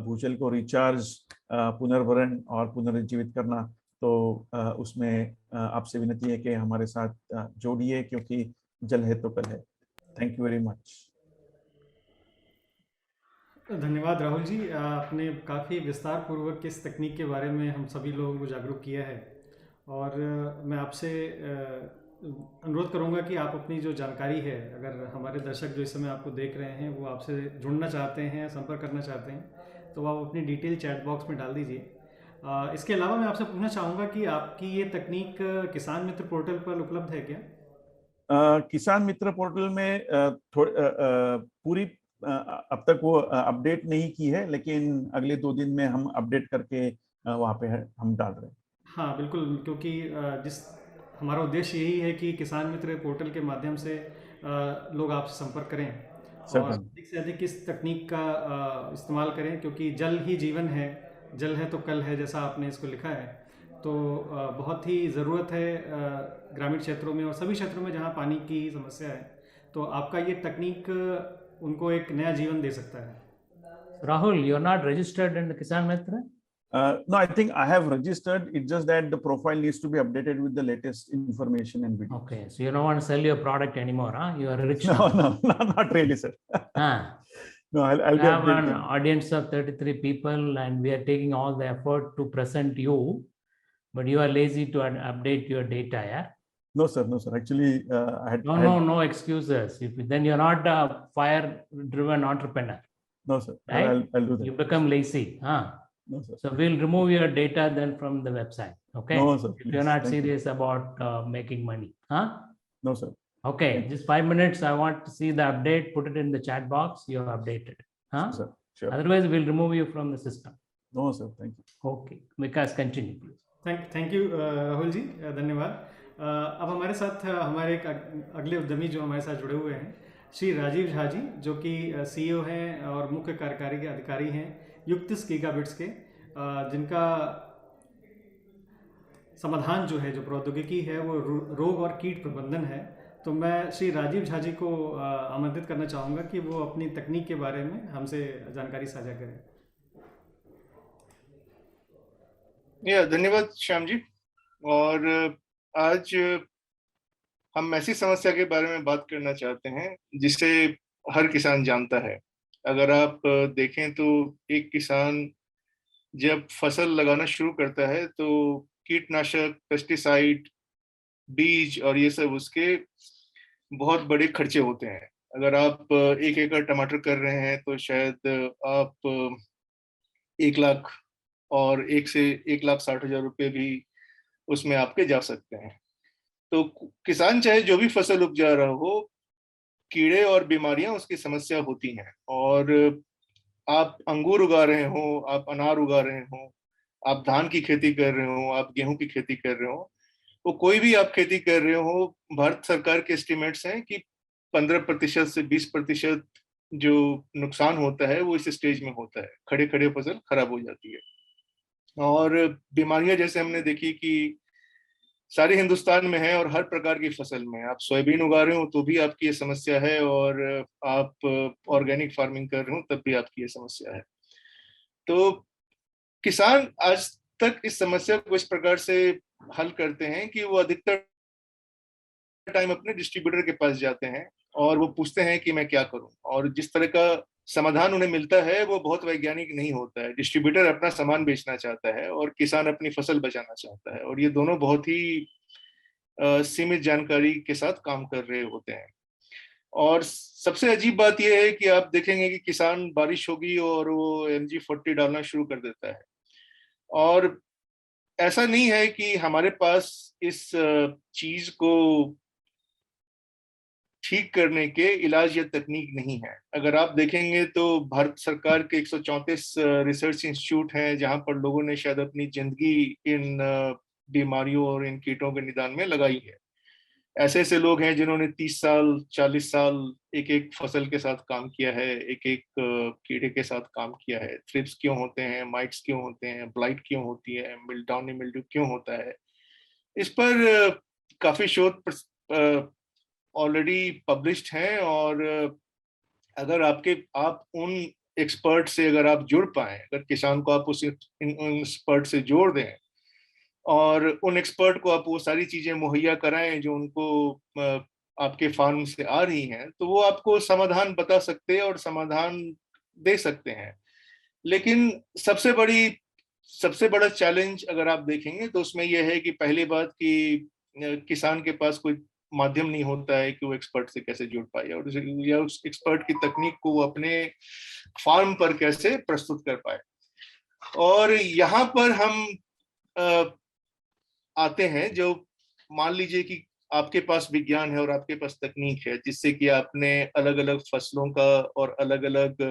भूजल को रिचार्ज, पुनर्भरण और पुनर्जीवित करना, तो उसमें आपसे विनती है कि हमारे साथ जोड़िए, क्योंकि जल है तो कल है। Thank you very much. धन्यवाद राहुल जी, आपने काफ़ी विस्तार पूर्वक इस तकनीक के बारे में हम सभी लोगों को जागरूक किया है। और मैं आपसे अनुरोध करूंगा कि आप अपनी जो जानकारी है, अगर हमारे दर्शक जो इस समय आपको देख रहे हैं वो आपसे जुड़ना चाहते हैं, संपर्क करना चाहते हैं, तो आप अपनी डिटेल चैट बॉक्स में डाल दीजिए। इसके अलावा मैं आपसे पूछना चाहूँगा कि आपकी ये तकनीक किसान मित्र पोर्टल पर उपलब्ध है क्या? किसान मित्र पोर्टल में पूरी अब तक वो अपडेट नहीं की है, लेकिन अगले 2 दिन में हम अपडेट करके वहाँ पे हम डाल रहे हैं। हाँ बिल्कुल, क्योंकि जिस हमारा उद्देश्य यही है कि किसान मित्र पोर्टल के माध्यम से लोग आपसे संपर्क करें और अधिक से अधिक इस तकनीक का इस्तेमाल करें, क्योंकि जल ही जीवन है, जल है तो कल है, जैसा आपने इसको लिखा है। तो बहुत ही ज़रूरत है ग्रामीण क्षेत्रों में और सभी क्षेत्रों में जहाँ पानी की समस्या है, तो आपका ये तकनीक उनको एक नया जीवन दे सकता है। Rahul, you are not registered in Kisan Mitra? No, I think I have registered. It's just that the profile needs to be updated with the latest information and video. Okay, so you don't want to sell your product anymore, huh? You are rich No, now. no, not really, sir. No, I'll have an audience of 33 people, and we are taking all the effort to present you, but you are lazy to update your data, yeah? No, sir. No, sir. Actually, no excuses. Then you're not a fire-driven entrepreneur. No, sir. Right? I'll do that. You become lazy, huh? No, sir. So we'll remove your data then from the website, okay? No, sir. If you're not serious about making money, huh? No, sir. Okay, just 5 minutes. I want to see the update. Put it in the chat box. You have updated. Huh? Sir, sure. Otherwise, we'll remove you from the system. No, sir. Thank you. Okay, Vikas, continue, please. Thank you Rahul ji, धन्यवाद। अब हमारे साथ हमारे एक अगले उद्यमी जो हमारे साथ जुड़े हुए हैं, श्री राजीव झा जी, जो कि CEO हैं और मुख्य कार्यकारी अधिकारी हैं युक्तिस गीगाबिट्स के, जिनका समाधान जो है, जो प्रौद्योगिकी है, वो रोग और कीट प्रबंधन है। तो मैं श्री राजीव झा जी को आमंत्रित करना चाहूँगा कि वो अपनी तकनीक के बारे में हमसे जानकारी साझा करें। धन्यवाद श्याम जी। और आज हम ऐसी समस्या के बारे में बात करना चाहते हैं जिसे हर किसान जानता है। अगर आप देखें तो एक किसान जब फसल लगाना शुरू करता है तो कीटनाशक, पेस्टिसाइड, बीज और ये सब उसके बहुत बड़े खर्चे होते हैं। अगर आप 1 एकड़ टमाटर कर रहे हैं तो शायद आप 1 लाख और 1 से 1,60,000 रुपये भी उसमें आपके जा सकते हैं। तो किसान चाहे जो भी फसल उपजा रहा हो, कीड़े और बीमारियां उसकी समस्या होती हैं। और आप अंगूर उगा रहे हो, आप अनार उगा रहे हो, आप धान की खेती कर रहे हो, आप गेहूं की खेती कर रहे हो, तो कोई भी आप खेती कर रहे हो, भारत सरकार के एस्टिमेट्स हैं कि 15% से 20% जो नुकसान होता है वो इस स्टेज में होता है। खड़े खड़े फसल खराब हो जाती है। और बीमारियां जैसे हमने देखी कि सारे हिंदुस्तान में है और हर प्रकार की फसल में। आप सोयाबीन उगा रहे हो तो भी आपकी ये समस्या है, और आप ऑर्गेनिक फार्मिंग कर रहे हो तब भी आपकी ये समस्या है। तो किसान आज तक इस समस्या को इस प्रकार से हल करते हैं कि वो अधिकतर टाइम अपने डिस्ट्रीब्यूटर के पास जाते हैं और वो पूछते हैं कि मैं क्या करूं, और जिस तरह का समाधान उन्हें मिलता है वो बहुत वैज्ञानिक नहीं होता है। डिस्ट्रीब्यूटर अपना सामान बेचना चाहता है और किसान अपनी फसल बचाना चाहता है, और ये दोनों बहुत ही सीमित जानकारी के साथ काम कर रहे होते हैं। और सबसे अजीब बात यह है कि आप देखेंगे कि किसान बारिश होगी और वो MG40 डालना शुरू कर देता है। और ऐसा नहीं है कि हमारे पास इस चीज को ठीक करने के इलाज या तकनीक नहीं है। अगर आप देखेंगे तो भारत सरकार के 134 रिसर्च इंस्टीट्यूट हैं जहां पर लोगों ने शायद अपनी जिंदगी इन बीमारियों और इन कीटों के निदान में लगाई है। ऐसे ऐसे लोग हैं जिन्होंने 30 साल 40 साल एक एक फसल के साथ काम किया है, एक एक कीड़े के साथ काम किया है। थ्रिप्स क्यों होते हैं, माइट्स क्यों होते हैं, ब्लाइट क्यों होती है, डाउनी मिल्ड्यू क्यों होता है, इस पर काफी शोध ऑलरेडी पब्लिश्ड हैं। और अगर आप उन एक्सपर्ट से अगर आप जुड़ पाए, अगर किसान को आप उन एक्सपर्ट से जोड़ दें और उन एक्सपर्ट को आप वो सारी चीजें मुहैया कराएं जो उनको आपके फार्म से आ रही हैं, तो वो आपको समाधान बता सकते हैं और समाधान दे सकते हैं। लेकिन सबसे बड़ा चैलेंज अगर आप देखेंगे तो उसमें यह है कि पहली बात कि किसान के पास कोई माध्यम नहीं होता है कि वो एक्सपर्ट से कैसे जुड़ पाए, और या उस एक्सपर्ट की तकनीक को वो अपने फार्म पर कैसे प्रस्तुत कर पाए। और यहाँ पर हम आते हैं, जो मान लीजिए कि आपके पास विज्ञान है और आपके पास तकनीक है जिससे कि आपने अलग अलग फसलों का और अलग अलग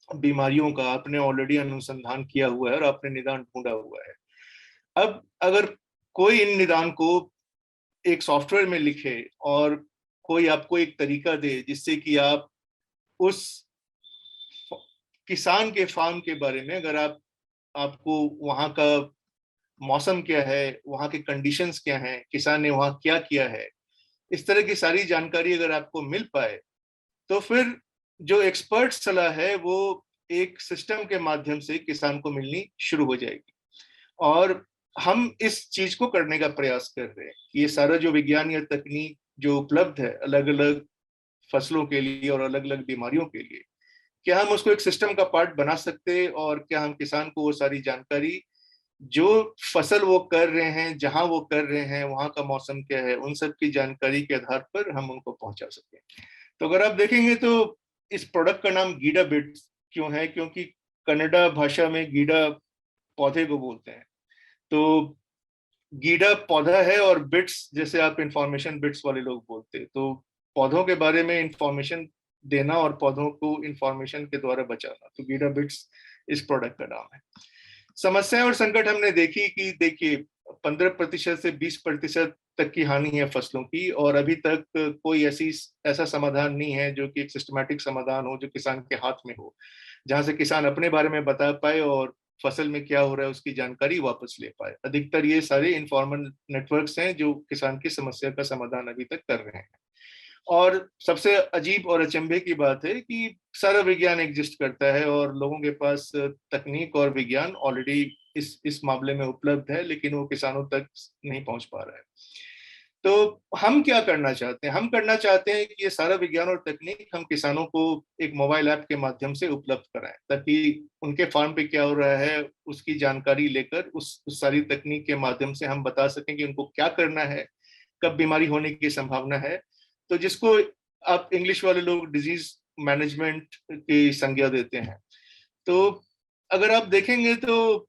बीमारियों का आपने ऑलरेडी अनुसंधान किया हुआ है और आपने निदान ढूंढा हुआ है। अब अगर कोई इन निदान को एक सॉफ्टवेयर में लिखे और कोई आपको एक तरीका दे जिससे कि आप उस किसान के फार्म के बारे में, अगर आपको वहां का मौसम क्या है, वहां के कंडीशंस क्या हैं, किसान ने वहां क्या किया है, इस तरह की सारी जानकारी अगर आपको मिल पाए, तो फिर जो एक्सपर्ट सलाह है वो एक सिस्टम के माध्यम से किसान को मिलनी शुरू हो जाएगी। और हम इस चीज को करने का प्रयास कर रहे हैं। ये सारा जो विज्ञान या तकनीक जो उपलब्ध है अलग अलग फसलों के लिए और अलग अलग बीमारियों के लिए, क्या हम उसको एक सिस्टम का पार्ट बना सकते हैं, और क्या हम किसान को वो सारी जानकारी जो फसल वो कर रहे हैं, जहां वो कर रहे हैं, वहां का मौसम क्या है, उन सब की जानकारी के आधार पर हम उनको पहुंचा सकें। तो अगर आप देखेंगे तो इस प्रोडक्ट का नाम गीडा बिट्स क्यों है, क्योंकि कन्नड़ा भाषा में गीडा पौधे को बोलते हैं। तो गीडा पौधा है और बिट्स, जैसे आप इंफॉर्मेशन बिट्स वाले लोग बोलते हैं, तो पौधों के बारे में इंफॉर्मेशन देना और पौधों को इंफॉर्मेशन के द्वारा बचाना, तो गीडा बिट्स इस प्रोडक्ट का नाम है। समस्याएं और संकट हमने देखी कि देखिए 15% से 20% तक की हानि है फसलों की, और अभी तक कोई ऐसा समाधान नहीं है जो कि एक सिस्टमैटिक समाधान हो, जो किसान के हाथ में हो, जहां से किसान अपने बारे में बता पाए और फसल में क्या हो रहा है उसकी जानकारी वापस ले पाए। अधिकतर ये सारे इन्फॉर्मल नेटवर्क्स हैं जो किसान की समस्या का समाधान अभी तक कर रहे हैं। और सबसे अजीब और अचंभे की बात है कि सारा विज्ञान एग्जिस्ट करता है और लोगों के पास तकनीक और विज्ञान ऑलरेडी इस मामले में उपलब्ध है, लेकिन वो किसानों तक नहीं पहुंच पा रहा है। तो हम क्या करना चाहते हैं? हम करना चाहते हैं कि ये सारा विज्ञान और तकनीक हम किसानों को एक मोबाइल ऐप के माध्यम से उपलब्ध कराएं, ताकि उनके फार्म पे क्या हो रहा है उसकी जानकारी लेकर उस सारी तकनीक के माध्यम से हम बता सकें कि उनको क्या करना है, कब बीमारी होने की संभावना है, तो जिसको आप इंग्लिश वाले लोग डिजीज मैनेजमेंट की संज्ञा देते हैं। तो अगर आप देखेंगे तो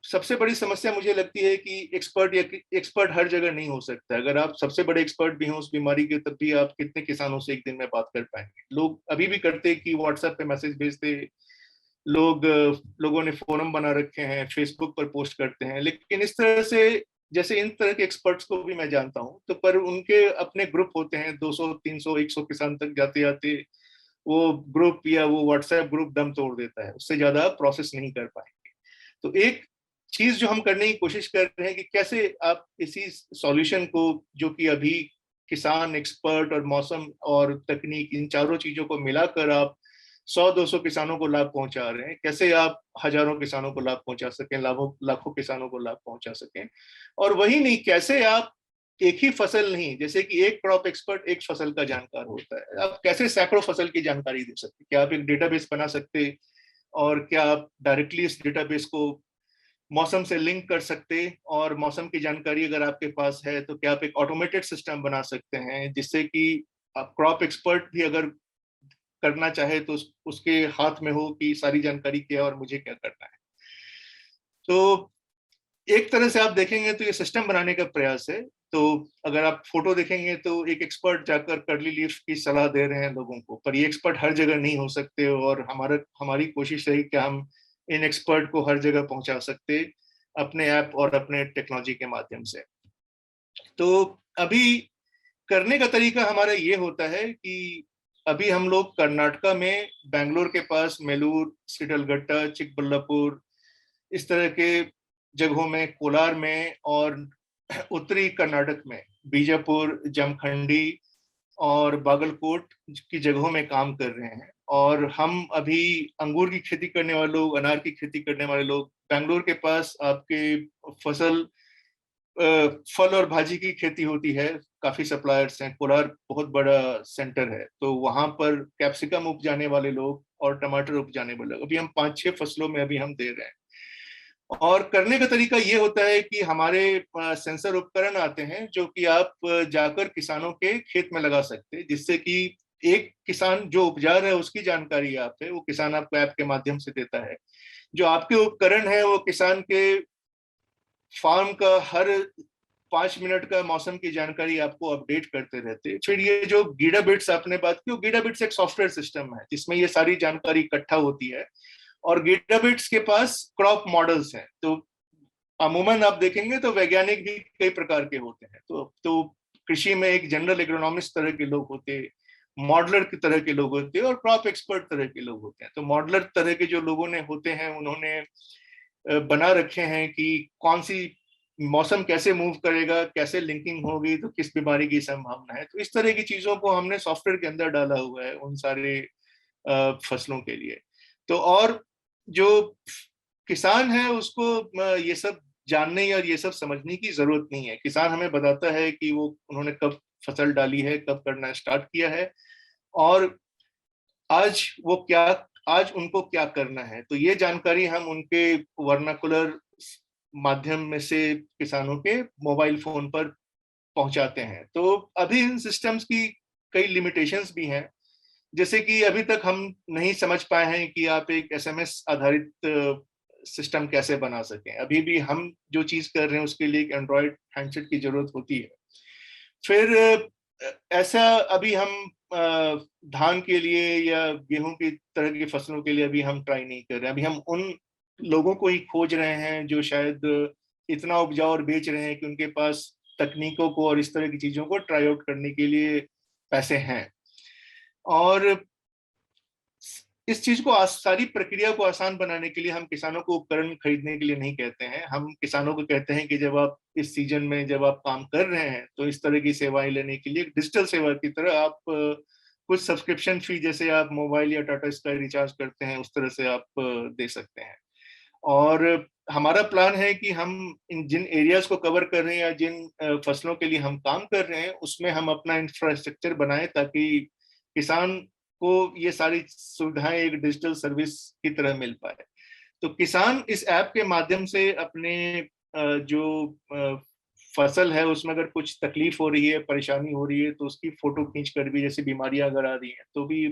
सबसे बड़ी समस्या मुझे लगती है कि एक्सपर्ट हर जगह नहीं हो सकता। अगर आप सबसे बड़े एक्सपर्ट भी हो उस बीमारी के, तब भी आप कितने किसानों से एक दिन में बात कर पाएंगे? लोग अभी भी करते कि व्हाट्सएप पे मैसेज भेजते, लोगों ने फोरम बना रखे हैं, फेसबुक पर पोस्ट करते हैं, लेकिन इस तरह से, जैसे इन तरह के एक्सपर्ट्स को भी मैं जानता हूं, तो पर उनके अपने ग्रुप होते हैं, 200 300 100 किसान तक जाते जाते वो ग्रुप या वो व्हाट्सएप ग्रुप दम तोड़ देता है, उससे ज्यादा प्रोसेस नहीं कर पाएंगे। तो एक चीज जो हम करने की कोशिश कर रहे हैं कि कैसे आप इसी सॉल्यूशन को, जो कि अभी किसान, एक्सपर्ट और मौसम और तकनीक, इन चारों चीजों को मिलाकर आप 100-200 किसानों को लाभ पहुंचा रहे हैं, कैसे आप हजारों किसानों को लाभ पहुंचा सकें, लाखों किसानों को लाभ पहुंचा सकें। और वही नहीं, कैसे आप एक ही फसल नहीं, जैसे कि एक क्रॉप एक्सपर्ट एक फसल का जानकार होता है, आप कैसे सैकड़ों फसल की जानकारी दे सकते? क्या आप एक डेटाबेस बना सकते, और क्या आप डायरेक्टली इस डेटाबेस को मौसम से लिंक कर सकते, और मौसम की जानकारी अगर आपके पास है तो क्या आप एक ऑटोमेटेड सिस्टम बना सकते हैं, जिससे कि आप क्रॉप एक्सपर्ट भी अगर करना चाहे तो उसके हाथ में हो कि सारी जानकारी क्या है और मुझे क्या करना है। तो एक तरह से आप देखेंगे तो ये सिस्टम बनाने का प्रयास है। तो अगर आप फोटो देखेंगे तो एक एक्सपर्ट जाकर कर्ली लीफ की सलाह दे रहे हैं लोगों को, पर ये एक्सपर्ट हर जगह नहीं हो सकते, और हमारी कोशिश है कि हम इन एक्सपर्ट को हर जगह पहुंचा सकते अपने ऐप और अपने टेक्नोलॉजी के माध्यम से। तो अभी करने का तरीका हमारा ये होता है कि अभी हम लोग कर्नाटका में, बेंगलोर के पास मेलूर, सिडलघट्टा, चिकबल्लापुर, इस तरह के जगहों में, कोलार में, और उत्तरी कर्नाटक में बीजापुर, जमखंडी और बागलकोट की जगहों में काम कर रहे हैं। और हम अभी अंगूर की खेती करने वाले लोग, अनार की खेती करने वाले लोग, बेंगलोर के पास आपके फल और भाजी की खेती होती है, काफी सप्लायर्स हैं, कोलार बहुत बड़ा सेंटर है, तो वहां पर कैप्सिकम उपजाने वाले लोग और टमाटर उपजाने वाले लोग, अभी हम 5-6 फसलों में अभी हम दे रहे हैं। और करने का तरीका ये होता है कि हमारे सेंसर उपकरण आते हैं जो कि आप जाकर किसानों के खेत में लगा सकते हैं, जिससे कि एक किसान जो उपजा रहा है उसकी जानकारी आप है, वो किसान आपको ऐप के माध्यम से देता है। जो आपके उपकरण है वो किसान के फार्म का हर 5 मिनट का मौसम की जानकारी आपको अपडेट करते रहते हैं। फिर ये जो गीडा बिट्स आपने बात की, गीडा बिट्स एक सॉफ्टवेयर सिस्टम है जिसमें ये सारी जानकारी इकट्ठा होती है, और गीडा बिट्स के पास क्रॉप मॉडल्स हैं। तो अमूमन आप देखेंगे तो वैज्ञानिक भी कई प्रकार के होते हैं। तो कृषि में एक जनरल एग्रोनॉमिस्ट तरह के लोग होते हैं, मॉडलर की तरह के लोग होते हैं, और क्रॉप एक्सपर्ट तरह के लोग होते हैं। तो मॉडलर तरह के जो लोगों ने होते हैं, उन्होंने बना रखे हैं कि कौन सी मौसम कैसे मूव करेगा, कैसे लिंकिंग होगी, तो किस बीमारी की संभावना है। तो इस तरह की चीजों को हमने सॉफ्टवेयर के अंदर डाला हुआ है उन सारे फसलों के लिए। तो और जो किसान है उसको ये सब जानने और ये सब समझने की जरूरत नहीं है। किसान हमें बताता है कि वो उन्होंने कब फसल डाली है, कब करना स्टार्ट किया है, और आज उनको क्या करना है। तो ये जानकारी हम उनके वर्नाकुलर माध्यम में से किसानों के मोबाइल फोन पर पहुंचाते हैं। तो अभी इन सिस्टम्स की कई लिमिटेशंस भी हैं, जैसे कि अभी तक हम नहीं समझ पाए हैं कि आप एक एसएमएस आधारित सिस्टम कैसे बना सकें। अभी भी हम जो चीज कर रहे हैं उसके लिए एक एंड्रॉयड हैंडसेट की जरूरत होती है। फिर ऐसा अभी हम धान के लिए या गेहूं की तरह की फसलों के लिए अभी हम ट्राई नहीं कर रहे हैं। अभी हम उन लोगों को ही खोज रहे हैं जो शायद इतना उपजाऊ और बेच रहे हैं कि उनके पास तकनीकों को और इस तरह की चीजों को ट्राई आउट करने के लिए पैसे हैं। और इस चीज को सारी प्रक्रिया को आसान बनाने के लिए हम किसानों को उपकरण खरीदने के लिए नहीं कहते हैं। हम किसानों को कहते हैं कि जब आप इस सीजन में जब आप काम कर रहे हैं तो इस तरह की सेवाएं लेने के लिए डिजिटल सेवा की तरह आप कुछ सब्सक्रिप्शन फी, जैसे आप मोबाइल या टाटा स्काई रिचार्ज करते हैं, उस तरह से आप दे सकते हैं। और हमारा प्लान है कि हम इन जिन एरियाज को कवर कर रहे हैं या जिन फसलों के लिए हम काम कर रहे हैं उसमें हम अपना इंफ्रास्ट्रक्चर बनाएं ताकि किसान को ये सारी सुविधाएं एक डिजिटल सर्विस की तरह मिल पाए। तो किसान इस ऐप के माध्यम से अपने जो फसल है उसमें अगर कुछ तकलीफ हो रही है, परेशानी हो रही है, तो उसकी फोटो खींच कर भी, जैसे बीमारियां अगर आ रही हैं तो भी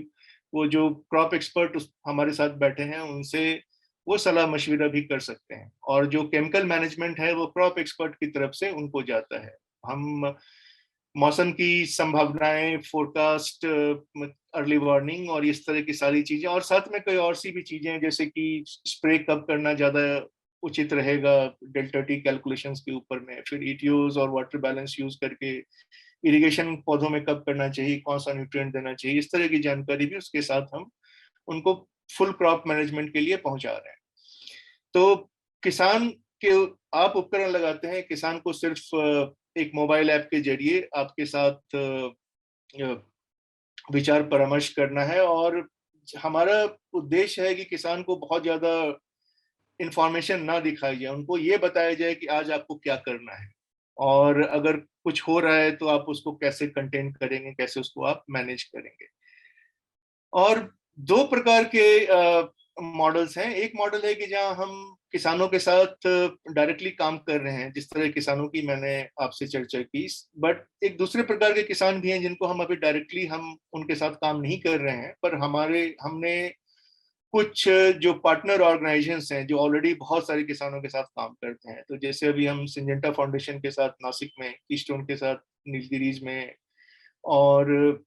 वो जो क्रॉप एक्सपर्ट हमारे साथ बैठे हैं उनसे वो सलाह मशविरा भी कर सकते हैं। और जो केमिकल मैनेजमेंट है वो क्रॉप एक्सपर्ट की तरफ से उनको जाता है। हम मौसम की संभावनाएं, फोरकास्ट, अर्ली वार्निंग और इस तरह की सारी चीजें, और साथ में कई और सी भी चीजें जैसे कि स्प्रे कब करना ज्यादा उचित रहेगा डेल्टा टी कैलकुलेशंस के ऊपर में, फिर ईटीओज और वाटर बैलेंस यूज करके इरिगेशन पौधों में कब करना चाहिए, कौन सा न्यूट्रिएंट देना चाहिए, इस तरह की जानकारी भी उसके साथ हम उनको फुल क्रॉप मैनेजमेंट के लिए पहुंचा रहे हैं। तो किसान के आप उपकरण लगाते हैं, किसान को सिर्फ एक मोबाइल ऐप के जरिए आपके साथ विचार परामर्श करना है। और हमारा उद्देश्य है कि किसान को बहुत ज्यादा इंफॉर्मेशन ना दिखाई जाए, उनको ये बताया जाए कि आज आपको क्या करना है और अगर कुछ हो रहा है तो आप उसको कैसे कंटेन करेंगे, कैसे उसको आप मैनेज करेंगे। और दो प्रकार के मॉडल्स हैं। एक मॉडल है कि जहां हम किसानों के साथ डायरेक्टली काम कर रहे हैं, जिस तरह किसानों की मैंने आपसे चर्चा की, बट एक दूसरे प्रकार के किसान भी हैं जिनको हम अभी डायरेक्टली हम उनके साथ काम नहीं कर रहे हैं, पर हमने कुछ जो पार्टनर ऑर्गेनाइजेशंस हैं जो ऑलरेडी बहुत सारे किसानों के साथ काम करते हैं। तो जैसे अभी हम सिंजेंटा फाउंडेशन के साथ नासिक में, कीस्टोन के साथ नीलगिरीज में, और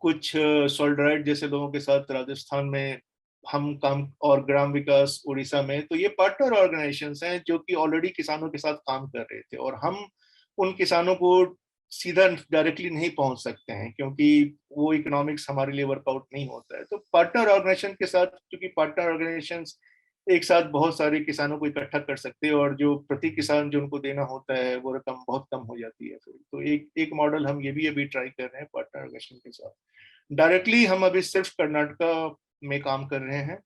कुछ सोल्डराइट जैसे लोगों के साथ राजस्थान में हम काम, और ग्राम विकास उड़ीसा में। तो ये पार्टनर ऑर्गेनाइजेशंस हैं जो कि ऑलरेडी किसानों के साथ काम कर रहे थे, और हम उन किसानों को सीधा डायरेक्टली नहीं पहुंच सकते हैं क्योंकि वो इकोनॉमिक्स हमारे लिए वर्कआउट नहीं होता है। तो पार्टनर ऑर्गेनाइजेशन के साथ, क्योंकि पार्टनर ऑर्गेनाइजेशंस एक साथ बहुत सारे किसानों को इकट्ठा कर सकते हैं और जो प्रति किसान जो उनको देना होता है वो रकम बहुत कम हो जाती है। फिर तो एक मॉडल हम ये भी अभी ट्राई कर रहे हैं पार्टनर ऑर्गेनाइजेशन के साथ। डायरेक्टली हम अभी सिर्फ कर्नाटका में काम कर रहे हैं,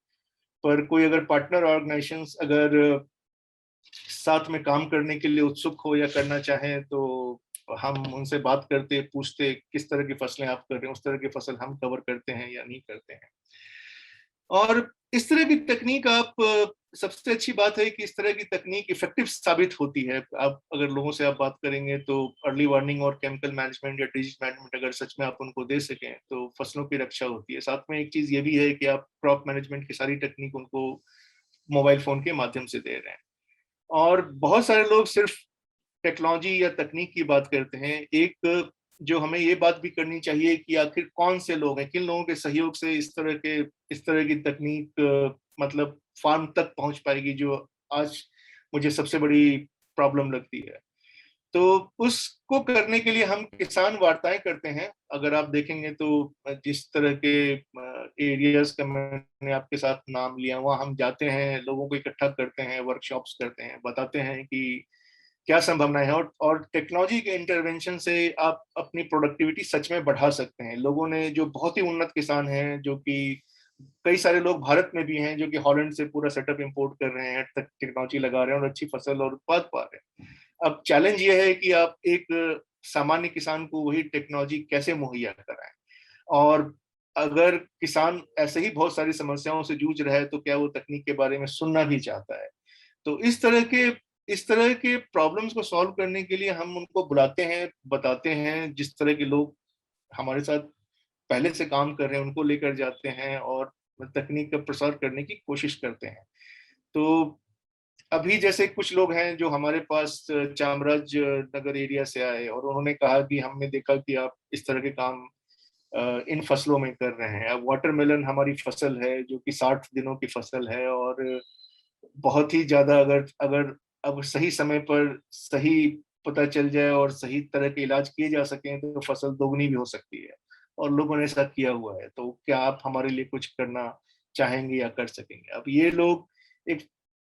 पर कोई अगर पार्टनर ऑर्गेनाइजेशंस अगर साथ में काम करने के लिए उत्सुक हो या करना चाहें तो हम उनसे बात करते, पूछते किस तरह की फसलें आप कर रहे हैं, उस तरह की फसल हम कवर करते हैं या नहीं करते हैं। और इस तरह की तकनीक आप, सबसे अच्छी बात है कि इस तरह की तकनीक इफेक्टिव साबित होती है। आप अगर लोगों से आप बात करेंगे तो अर्ली वार्निंग और केमिकल मैनेजमेंट या डिजीज मैनेजमेंट अगर सच में आप उनको दे सकें तो फसलों की रक्षा होती है। साथ में एक चीज ये भी है कि आप क्रॉप मैनेजमेंट की सारी टेक्निक उनको मोबाइल फोन के माध्यम से दे रहे हैं। और बहुत सारे लोग सिर्फ टेक्नोलॉजी या तकनीक की बात करते हैं। एक जो हमें ये बात भी करनी चाहिए कि आखिर कौन से लोग हैं, किन लोगों के सहयोग से इस तरह की तकनीक मतलब फार्म तक पहुंच पाएगी, जो आज मुझे सबसे बड़ी प्रॉब्लम लगती है। तो उसको करने के लिए हम किसान वार्ताएं करते हैं। अगर आप देखेंगे तो जिस तरह के एरियाज का मैंने आपके साथ नाम लिया, वहाँ हम जाते हैं, लोगों को इकट्ठा करते हैं, वर्कशॉप्स करते हैं, बताते हैं कि क्या संभावनाएं है। और टेक्नोलॉजी के इंटरवेंशन से आप अपनी प्रोडक्टिविटी सच में बढ़ा सकते हैं। लोगों ने, जो बहुत ही उन्नत किसान हैं, जो कि कई सारे लोग भारत में भी हैं जो कि हॉलैंड से पूरा सेटअप इंपोर्ट कर रहे हैं, टेक्नोलॉजी लगा रहे हैं और अच्छी फसल और उत्पाद पा रहे हैं। अब चैलेंज ये है कि आप एक सामान्य किसान को वही टेक्नोलॉजी कैसे मुहैया कराएं, और अगर किसान ऐसे ही बहुत सारी समस्याओं से जूझ रहा है तो क्या वो तकनीक के बारे में सुनना भी चाहता है। तो इस तरह के प्रॉब्लम्स को सॉल्व करने के लिए हम उनको बुलाते हैं, बताते हैं, जिस तरह के लोग हमारे साथ पहले से काम कर रहे हैं उनको लेकर जाते हैं और तकनीक का प्रसार करने की कोशिश करते हैं। तो अभी जैसे कुछ लोग हैं जो हमारे पास चामराज नगर एरिया से आए और उन्होंने कहा कि हमने देखा कि आप इस तरह के काम इन फसलों में कर रहे हैं। अब वाटरमेलन हमारी फसल है जो कि 60 दिनों की फसल है, और बहुत ही ज्यादा अगर अगर अब सही समय पर सही पता चल जाए और सही तरह के इलाज किए जा सकें तो फसल दोगुनी भी हो सकती है, और लोगों ने ऐसा किया हुआ है। तो क्या आप हमारे लिए कुछ करना चाहेंगे या कर सकेंगे? अब ये लोग एक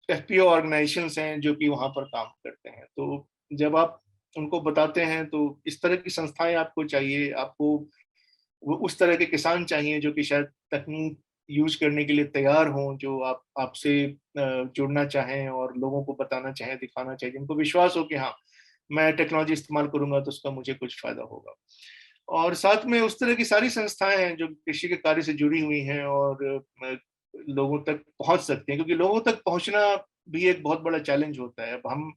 एफपीओ ऑर्गेनाइजेशंस हैं जो कि वहां पर काम करते हैं। तो जब आप उनको बताते हैं तो इस तरह की संस्थाएं आपको चाहिए, आपको वो उस तरह के किसान चाहिए जो कि शायद तकनीक यूज करने के लिए तैयार हों, जो आपसे जुड़ना चाहें और लोगों को बताना चाहें, दिखाना चाहिए, जिनको विश्वास हो कि हाँ, मैं टेक्नोलॉजी इस्तेमाल करूंगा तो उसका मुझे कुछ फायदा होगा। और साथ में उस तरह की सारी संस्थाएं हैं जो कृषि के कार्य से जुड़ी हुई हैं और लोगों तक पहुंच सकती हैं, क्योंकि लोगों तक पहुंचना भी एक बहुत बड़ा चैलेंज होता है। अब हम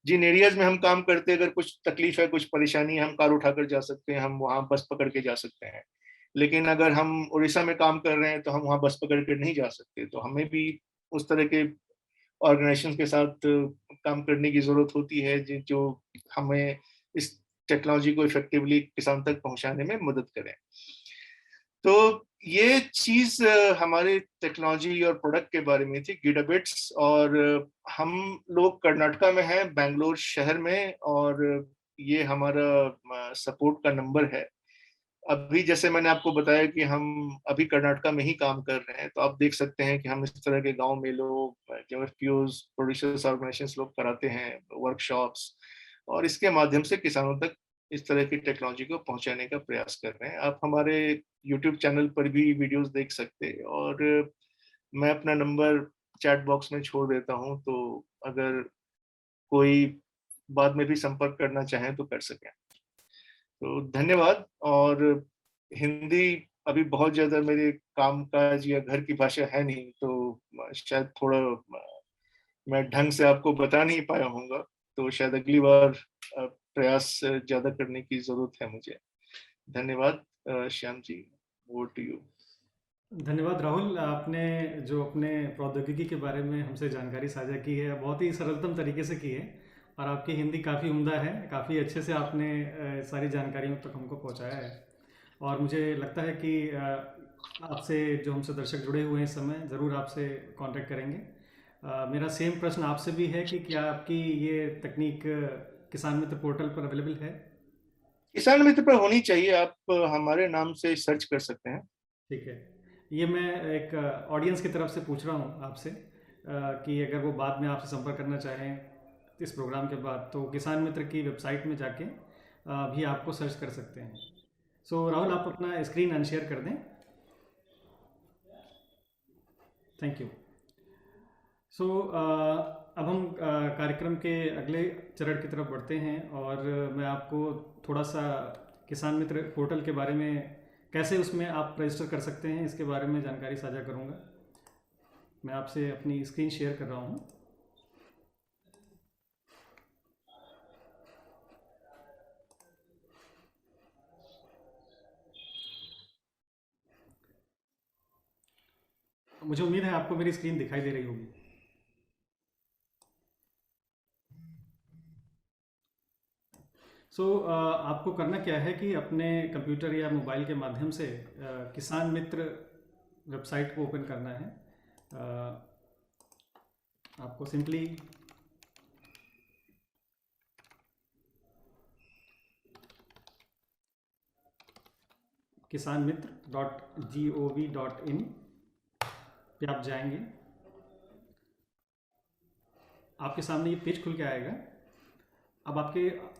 जिन एरियाज में हम काम करते हैं, अगर कुछ तकलीफ है, कुछ परेशानी है, हम कार उठाकर जा सकते हैं, हम वहाँ बस पकड़ के जा सकते हैं। लेकिन अगर हम उड़ीसा में काम कर रहे हैं तो हम वहाँ बस पकड़ कर नहीं जा सकते। तो हमें भी उस तरह के ऑर्गेनाइजेशन के साथ काम करने की जरूरत होती है जो हमें इस टेक्नोलॉजी को इफेक्टिवली किसान तक पहुंचाने में मदद करें। तो ये चीज हमारे टेक्नोलॉजी और प्रोडक्ट के बारे में थी, गिगाबिट्स। और हम लोग कर्नाटका में हैं, बेंगलोर शहर में, और ये हमारा सपोर्ट का नंबर है। अभी जैसे मैंने आपको बताया कि हम अभी कर्नाटका में ही काम कर रहे हैं, तो आप देख सकते हैं कि हम इस तरह के गांव में लोग जो एफपीओज, प्रोड्यूसर्स ऑर्गेनाइजेशंस लोग कराते हैं वर्कशॉप्स, और इसके माध्यम से किसानों तक इस तरह की टेक्नोलॉजी को पहुंचाने का प्रयास कर रहे हैं। आप हमारे यूट्यूब चैनल पर भी वीडियोस देख सकते हैं, और मैं अपना नंबर चैट बॉक्स में छोड़ देता हूं, तो अगर कोई बाद में भी संपर्क करना चाहें तो कर सकें। तो धन्यवाद। और हिंदी अभी बहुत ज्यादा मेरे काम काज या घर की भाषा है नहीं, तो शायद थोड़ा मैं ढंग से आपको बता नहीं पाया होऊंगा, तो शायद अगली बार प्रयास ज्यादा करने की जरूरत है मुझे। धन्यवाद। Shyam ji, over to you. धन्यवाद राहुल, आपने जो अपने प्रौद्योगिकी के बारे में हमसे जानकारी साझा की है बहुत ही सरलतम तरीके से की है, और आपकी हिंदी काफ़ी उम्दा है, काफ़ी अच्छे से आपने सारी जानकारियों तक हमको पहुंचाया है। और मुझे लगता है कि आपसे जो हमसे दर्शक जुड़े हुए हैं इस समय ज़रूर आपसे कांटेक्ट करेंगे। मेरा सेम प्रश्न आपसे भी है कि क्या आपकी ये तकनीक किसान मित्र पोर्टल पर अवेलेबल है? किसान मित्र पर होनी चाहिए, आप हमारे नाम से सर्च कर सकते हैं। ठीक है, ये मैं एक ऑडियंस की तरफ से पूछ रहा हूँ आपसे कि अगर वो बाद में आपसे संपर्क करना चाहें इस प्रोग्राम के बाद, तो किसान मित्र की वेबसाइट में जाके भी आपको सर्च कर सकते हैं। सो राहुल, आप अपना स्क्रीन अनशेयर कर दें। Thank you. सो अब हम कार्यक्रम के अगले चरण की तरफ बढ़ते हैं, और मैं आपको थोड़ा सा किसान मित्र पोर्टल के बारे में, कैसे उसमें आप रजिस्टर कर सकते हैं, इसके बारे में जानकारी साझा करूंगा। मैं आपसे अपनी स्क्रीन शेयर कर रहा हूं। मुझे उम्मीद है आपको मेरी स्क्रीन दिखाई दे रही होगी। आपको करना क्या है कि अपने कंप्यूटर या मोबाइल के माध्यम से किसान मित्र वेबसाइट को ओपन करना है। आपको सिंपली kisanmitra.gov.in पे आप जाएंगे। आपके सामने ये पेज खुल के आएगा। अब आपके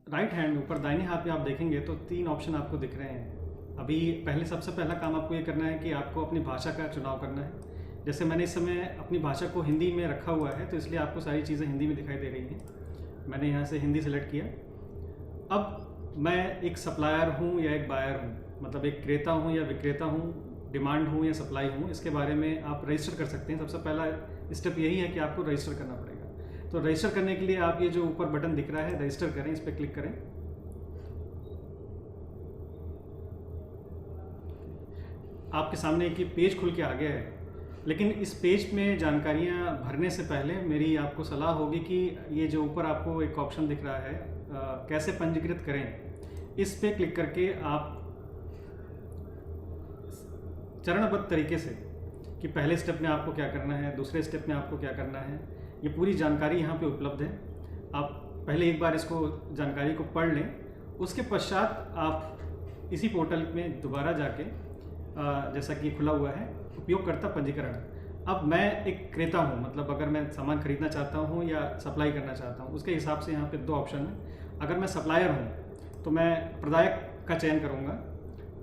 राइट हैंड ऊपर दाहिने हाथ में आप देखेंगे तो 3 ऑप्शन आपको दिख रहे हैं। अभी सबसे पहला काम आपको ये करना है कि आपको अपनी भाषा का चुनाव करना है। जैसे मैंने इस समय अपनी भाषा को हिंदी में रखा हुआ है, तो इसलिए आपको सारी चीज़ें हिंदी में दिखाई दे रही हैं। मैंने यहाँ से हिंदी सेलेक्ट किया। अब मैं एक सप्लायर हूँ या एक बायर हूँ, मतलब एक क्रेता हूँ या विक्रेता हूँ, डिमांड हूँ या सप्लाई हूँ, इसके बारे में आप रजिस्टर कर सकते हैं। सबसे पहला स्टेप यही है कि आपको रजिस्टर करना पड़ेगा। तो रजिस्टर करने के लिए आप ये जो ऊपर बटन दिख रहा है रजिस्टर करें, इस पर क्लिक करें। आपके सामने एक पेज खुल के आ गया है। लेकिन इस पेज में जानकारियाँ भरने से पहले मेरी आपको सलाह होगी कि ये जो ऊपर आपको एक ऑप्शन दिख रहा है कैसे पंजीकृत करें, इस पे क्लिक करके आप चरणबद्ध तरीके से कि पहले स्टेप में आपको क्या करना है, दूसरे स्टेप में आपको क्या करना है, ये पूरी जानकारी यहाँ पे उपलब्ध है। आप पहले एक बार इसको जानकारी को पढ़ लें, उसके पश्चात आप इसी पोर्टल में दोबारा जाके जैसा कि खुला हुआ है उपयोगकर्ता पंजीकरण। अब मैं एक क्रेता हूँ, मतलब अगर मैं सामान खरीदना चाहता हूँ या सप्लाई करना चाहता हूँ, उसके हिसाब से यहाँ पे 2 ऑप्शन है। अगर मैं सप्लायर हूँ तो मैं प्रदायक का चयन करूँगा।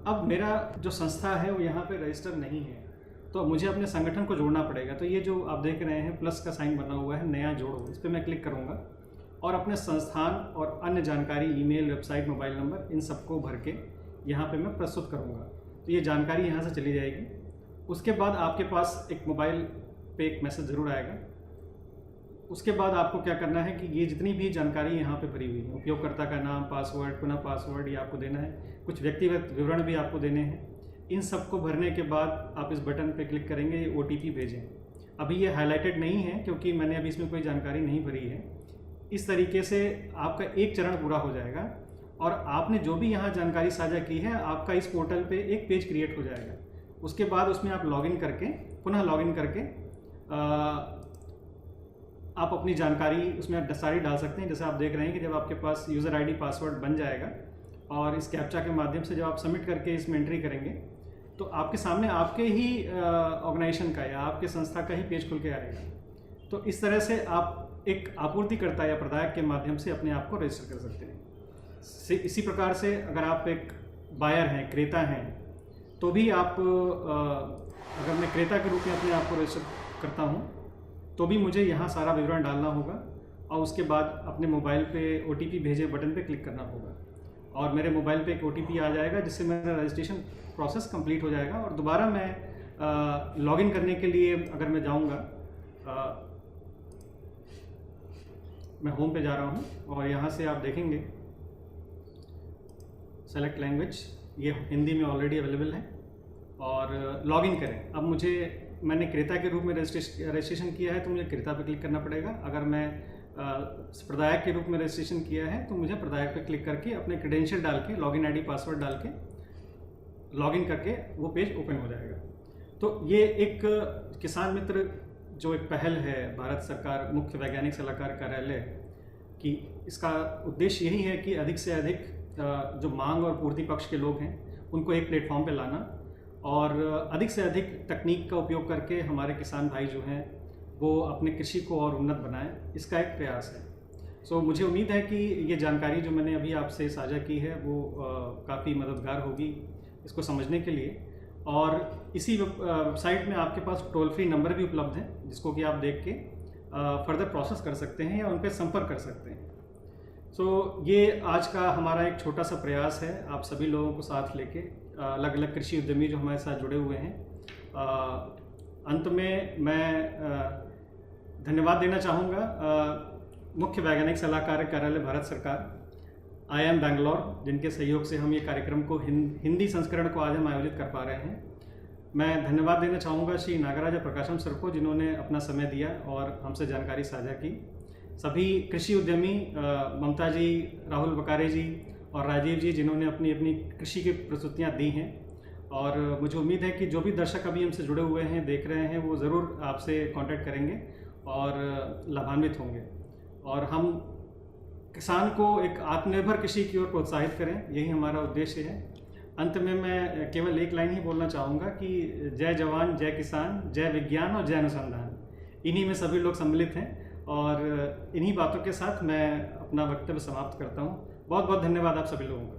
अब मेरा जो संस्था है वो यहाँ पे रजिस्टर नहीं है, तो मुझे अपने संगठन को जोड़ना पड़ेगा। तो ये जो आप देख रहे हैं प्लस का साइन बना हुआ है, नया जोड़ो, इस पर मैं क्लिक करूँगा और अपने संस्थान और अन्य जानकारी, ईमेल, वेबसाइट, मोबाइल नंबर, इन सबको भर के यहाँ पे मैं प्रस्तुत करूँगा। तो ये जानकारी यहाँ से चली जाएगी। उसके बाद आपके पास एक मोबाइल पे एक मैसेज ज़रूर आएगा। उसके बाद आपको क्या करना है कि ये जितनी भी जानकारी यहाँ पे भरी हुई है, उपयोगकर्ता का नाम, पासवर्ड, पुनः पासवर्ड, ये आपको देना है। कुछ व्यक्तिगत विवरण भी आपको देने हैं। इन सबको भरने के बाद आप इस बटन पे क्लिक करेंगे, ये OTP भेजें। अभी ये हाईलाइटेड नहीं है क्योंकि मैंने अभी इसमें कोई जानकारी नहीं भरी है। इस तरीके से आपका एक चरण पूरा हो जाएगा और आपने जो भी यहाँ जानकारी साझा की है, आपका इस पोर्टल पे एक पेज क्रिएट हो जाएगा। उसके बाद उसमें आप लॉगिन करके, पुनः लॉगिन करके आप अपनी जानकारी उसमें सारी डाल सकते हैं। जैसे आप देख रहे हैं कि जब आपके पास यूज़र ID पासवर्ड बन जाएगा और इस कैप्चा के माध्यम से जब आप सबमिट करके इसमें एंट्री करेंगे तो आपके सामने आपके ही ऑर्गेनाइजेशन का या आपके संस्था का ही पेज खुल के आएगा। तो इस तरह से आप एक आपूर्तिकर्ता या प्रदायक के माध्यम से अपने आप को रजिस्टर कर सकते हैं। इसी प्रकार से अगर आप एक बायर हैं, क्रेता हैं, तो भी आप अगर मैं क्रेता के रूप में अपने आप को रजिस्टर करता हूं तो भी मुझे यहां सारा विवरण डालना होगा और उसके बाद अपने मोबाइल पे OTP भेजे बटन पे क्लिक करना होगा और मेरे मोबाइल पे एक OTP आ जाएगा जिससे मेरा रजिस्ट्रेशन प्रोसेस कंप्लीट हो जाएगा। और दोबारा मैं लॉगिन करने के लिए अगर मैं जाऊंगा, मैं होम पे जा रहा हूं और यहाँ से आप देखेंगे सेलेक्ट लैंग्वेज, ये हिंदी में ऑलरेडी अवेलेबल है और लॉगिन करें। अब मैंने क्रेता के रूप में रजिस्ट्रेशन किया है तो मुझे क्रेता पे क्लिक करना पड़ेगा। अगर मैं प्रदायक के रूप में रजिस्ट्रेशन किया है तो मुझे प्रदायक पे क्लिक करके अपने क्रेडेंशियल डाल के, लॉगिन ID पासवर्ड डाल के लॉगिन करके वो पेज ओपन हो जाएगा। तो ये एक किसान मित्र जो एक पहल है भारत सरकार मुख्य वैज्ञानिक सलाहकार कार्यालय की, इसका उद्देश्य यही है कि अधिक से अधिक जो मांग और पूर्ति पक्ष के लोग हैं उनको एक प्लेटफॉर्म पे लाना और अधिक से अधिक तकनीक का उपयोग करके हमारे किसान भाई जो हैं वो अपने कृषि को और उन्नत बनाएं, इसका एक प्रयास है। सो मुझे उम्मीद है कि ये जानकारी जो मैंने अभी आपसे साझा की है वो काफ़ी मददगार होगी इसको समझने के लिए। और इसी वेबसाइट में आपके पास टोल फ्री नंबर भी उपलब्ध है जिसको कि आप देख के फर्दर प्रोसेस कर सकते हैं या उन पर संपर्क कर सकते हैं। सो ये आज का हमारा एक छोटा सा प्रयास है आप सभी लोगों को साथ लेके, अलग अलग कृषि उद्यमी जो हमारे साथ जुड़े हुए हैं। अंत में मैं धन्यवाद देना चाहूँगा मुख्य वैज्ञानिक सलाहकार कार्यालय भारत सरकार, IIM बैंगलोर, जिनके सहयोग से हम ये कार्यक्रम को हिंदी संस्करण को आज हम आयोजित कर पा रहे हैं। मैं धन्यवाद देना चाहूँगा श्री नागराजा प्रकाशम सर को जिन्होंने अपना समय दिया और हमसे जानकारी साझा की। सभी कृषि उद्यमी ममता जी, राहुल बकारे जी और राजीव जी जिन्होंने अपनी अपनी कृषि की प्रस्तुतियाँ दी हैं। और मुझे उम्मीद है कि जो भी दर्शक अभी हमसे जुड़े हुए हैं, देख रहे हैं, वो ज़रूर आपसे कांटेक्ट करेंगे और लाभान्वित होंगे और हम किसान को एक आत्मनिर्भर कृषि की ओर प्रोत्साहित करें, यही हमारा उद्देश्य है। अंत में मैं केवल एक लाइन ही बोलना चाहूँगा कि जय जवान, जय किसान, जय विज्ञान और जय अनुसंधान, इन्हीं में सभी लोग सम्मिलित हैं और इन्हीं बातों के साथ मैं अपना वक्तव्य समाप्त करता हूँ। बहुत बहुत धन्यवाद आप सभी लोगों का।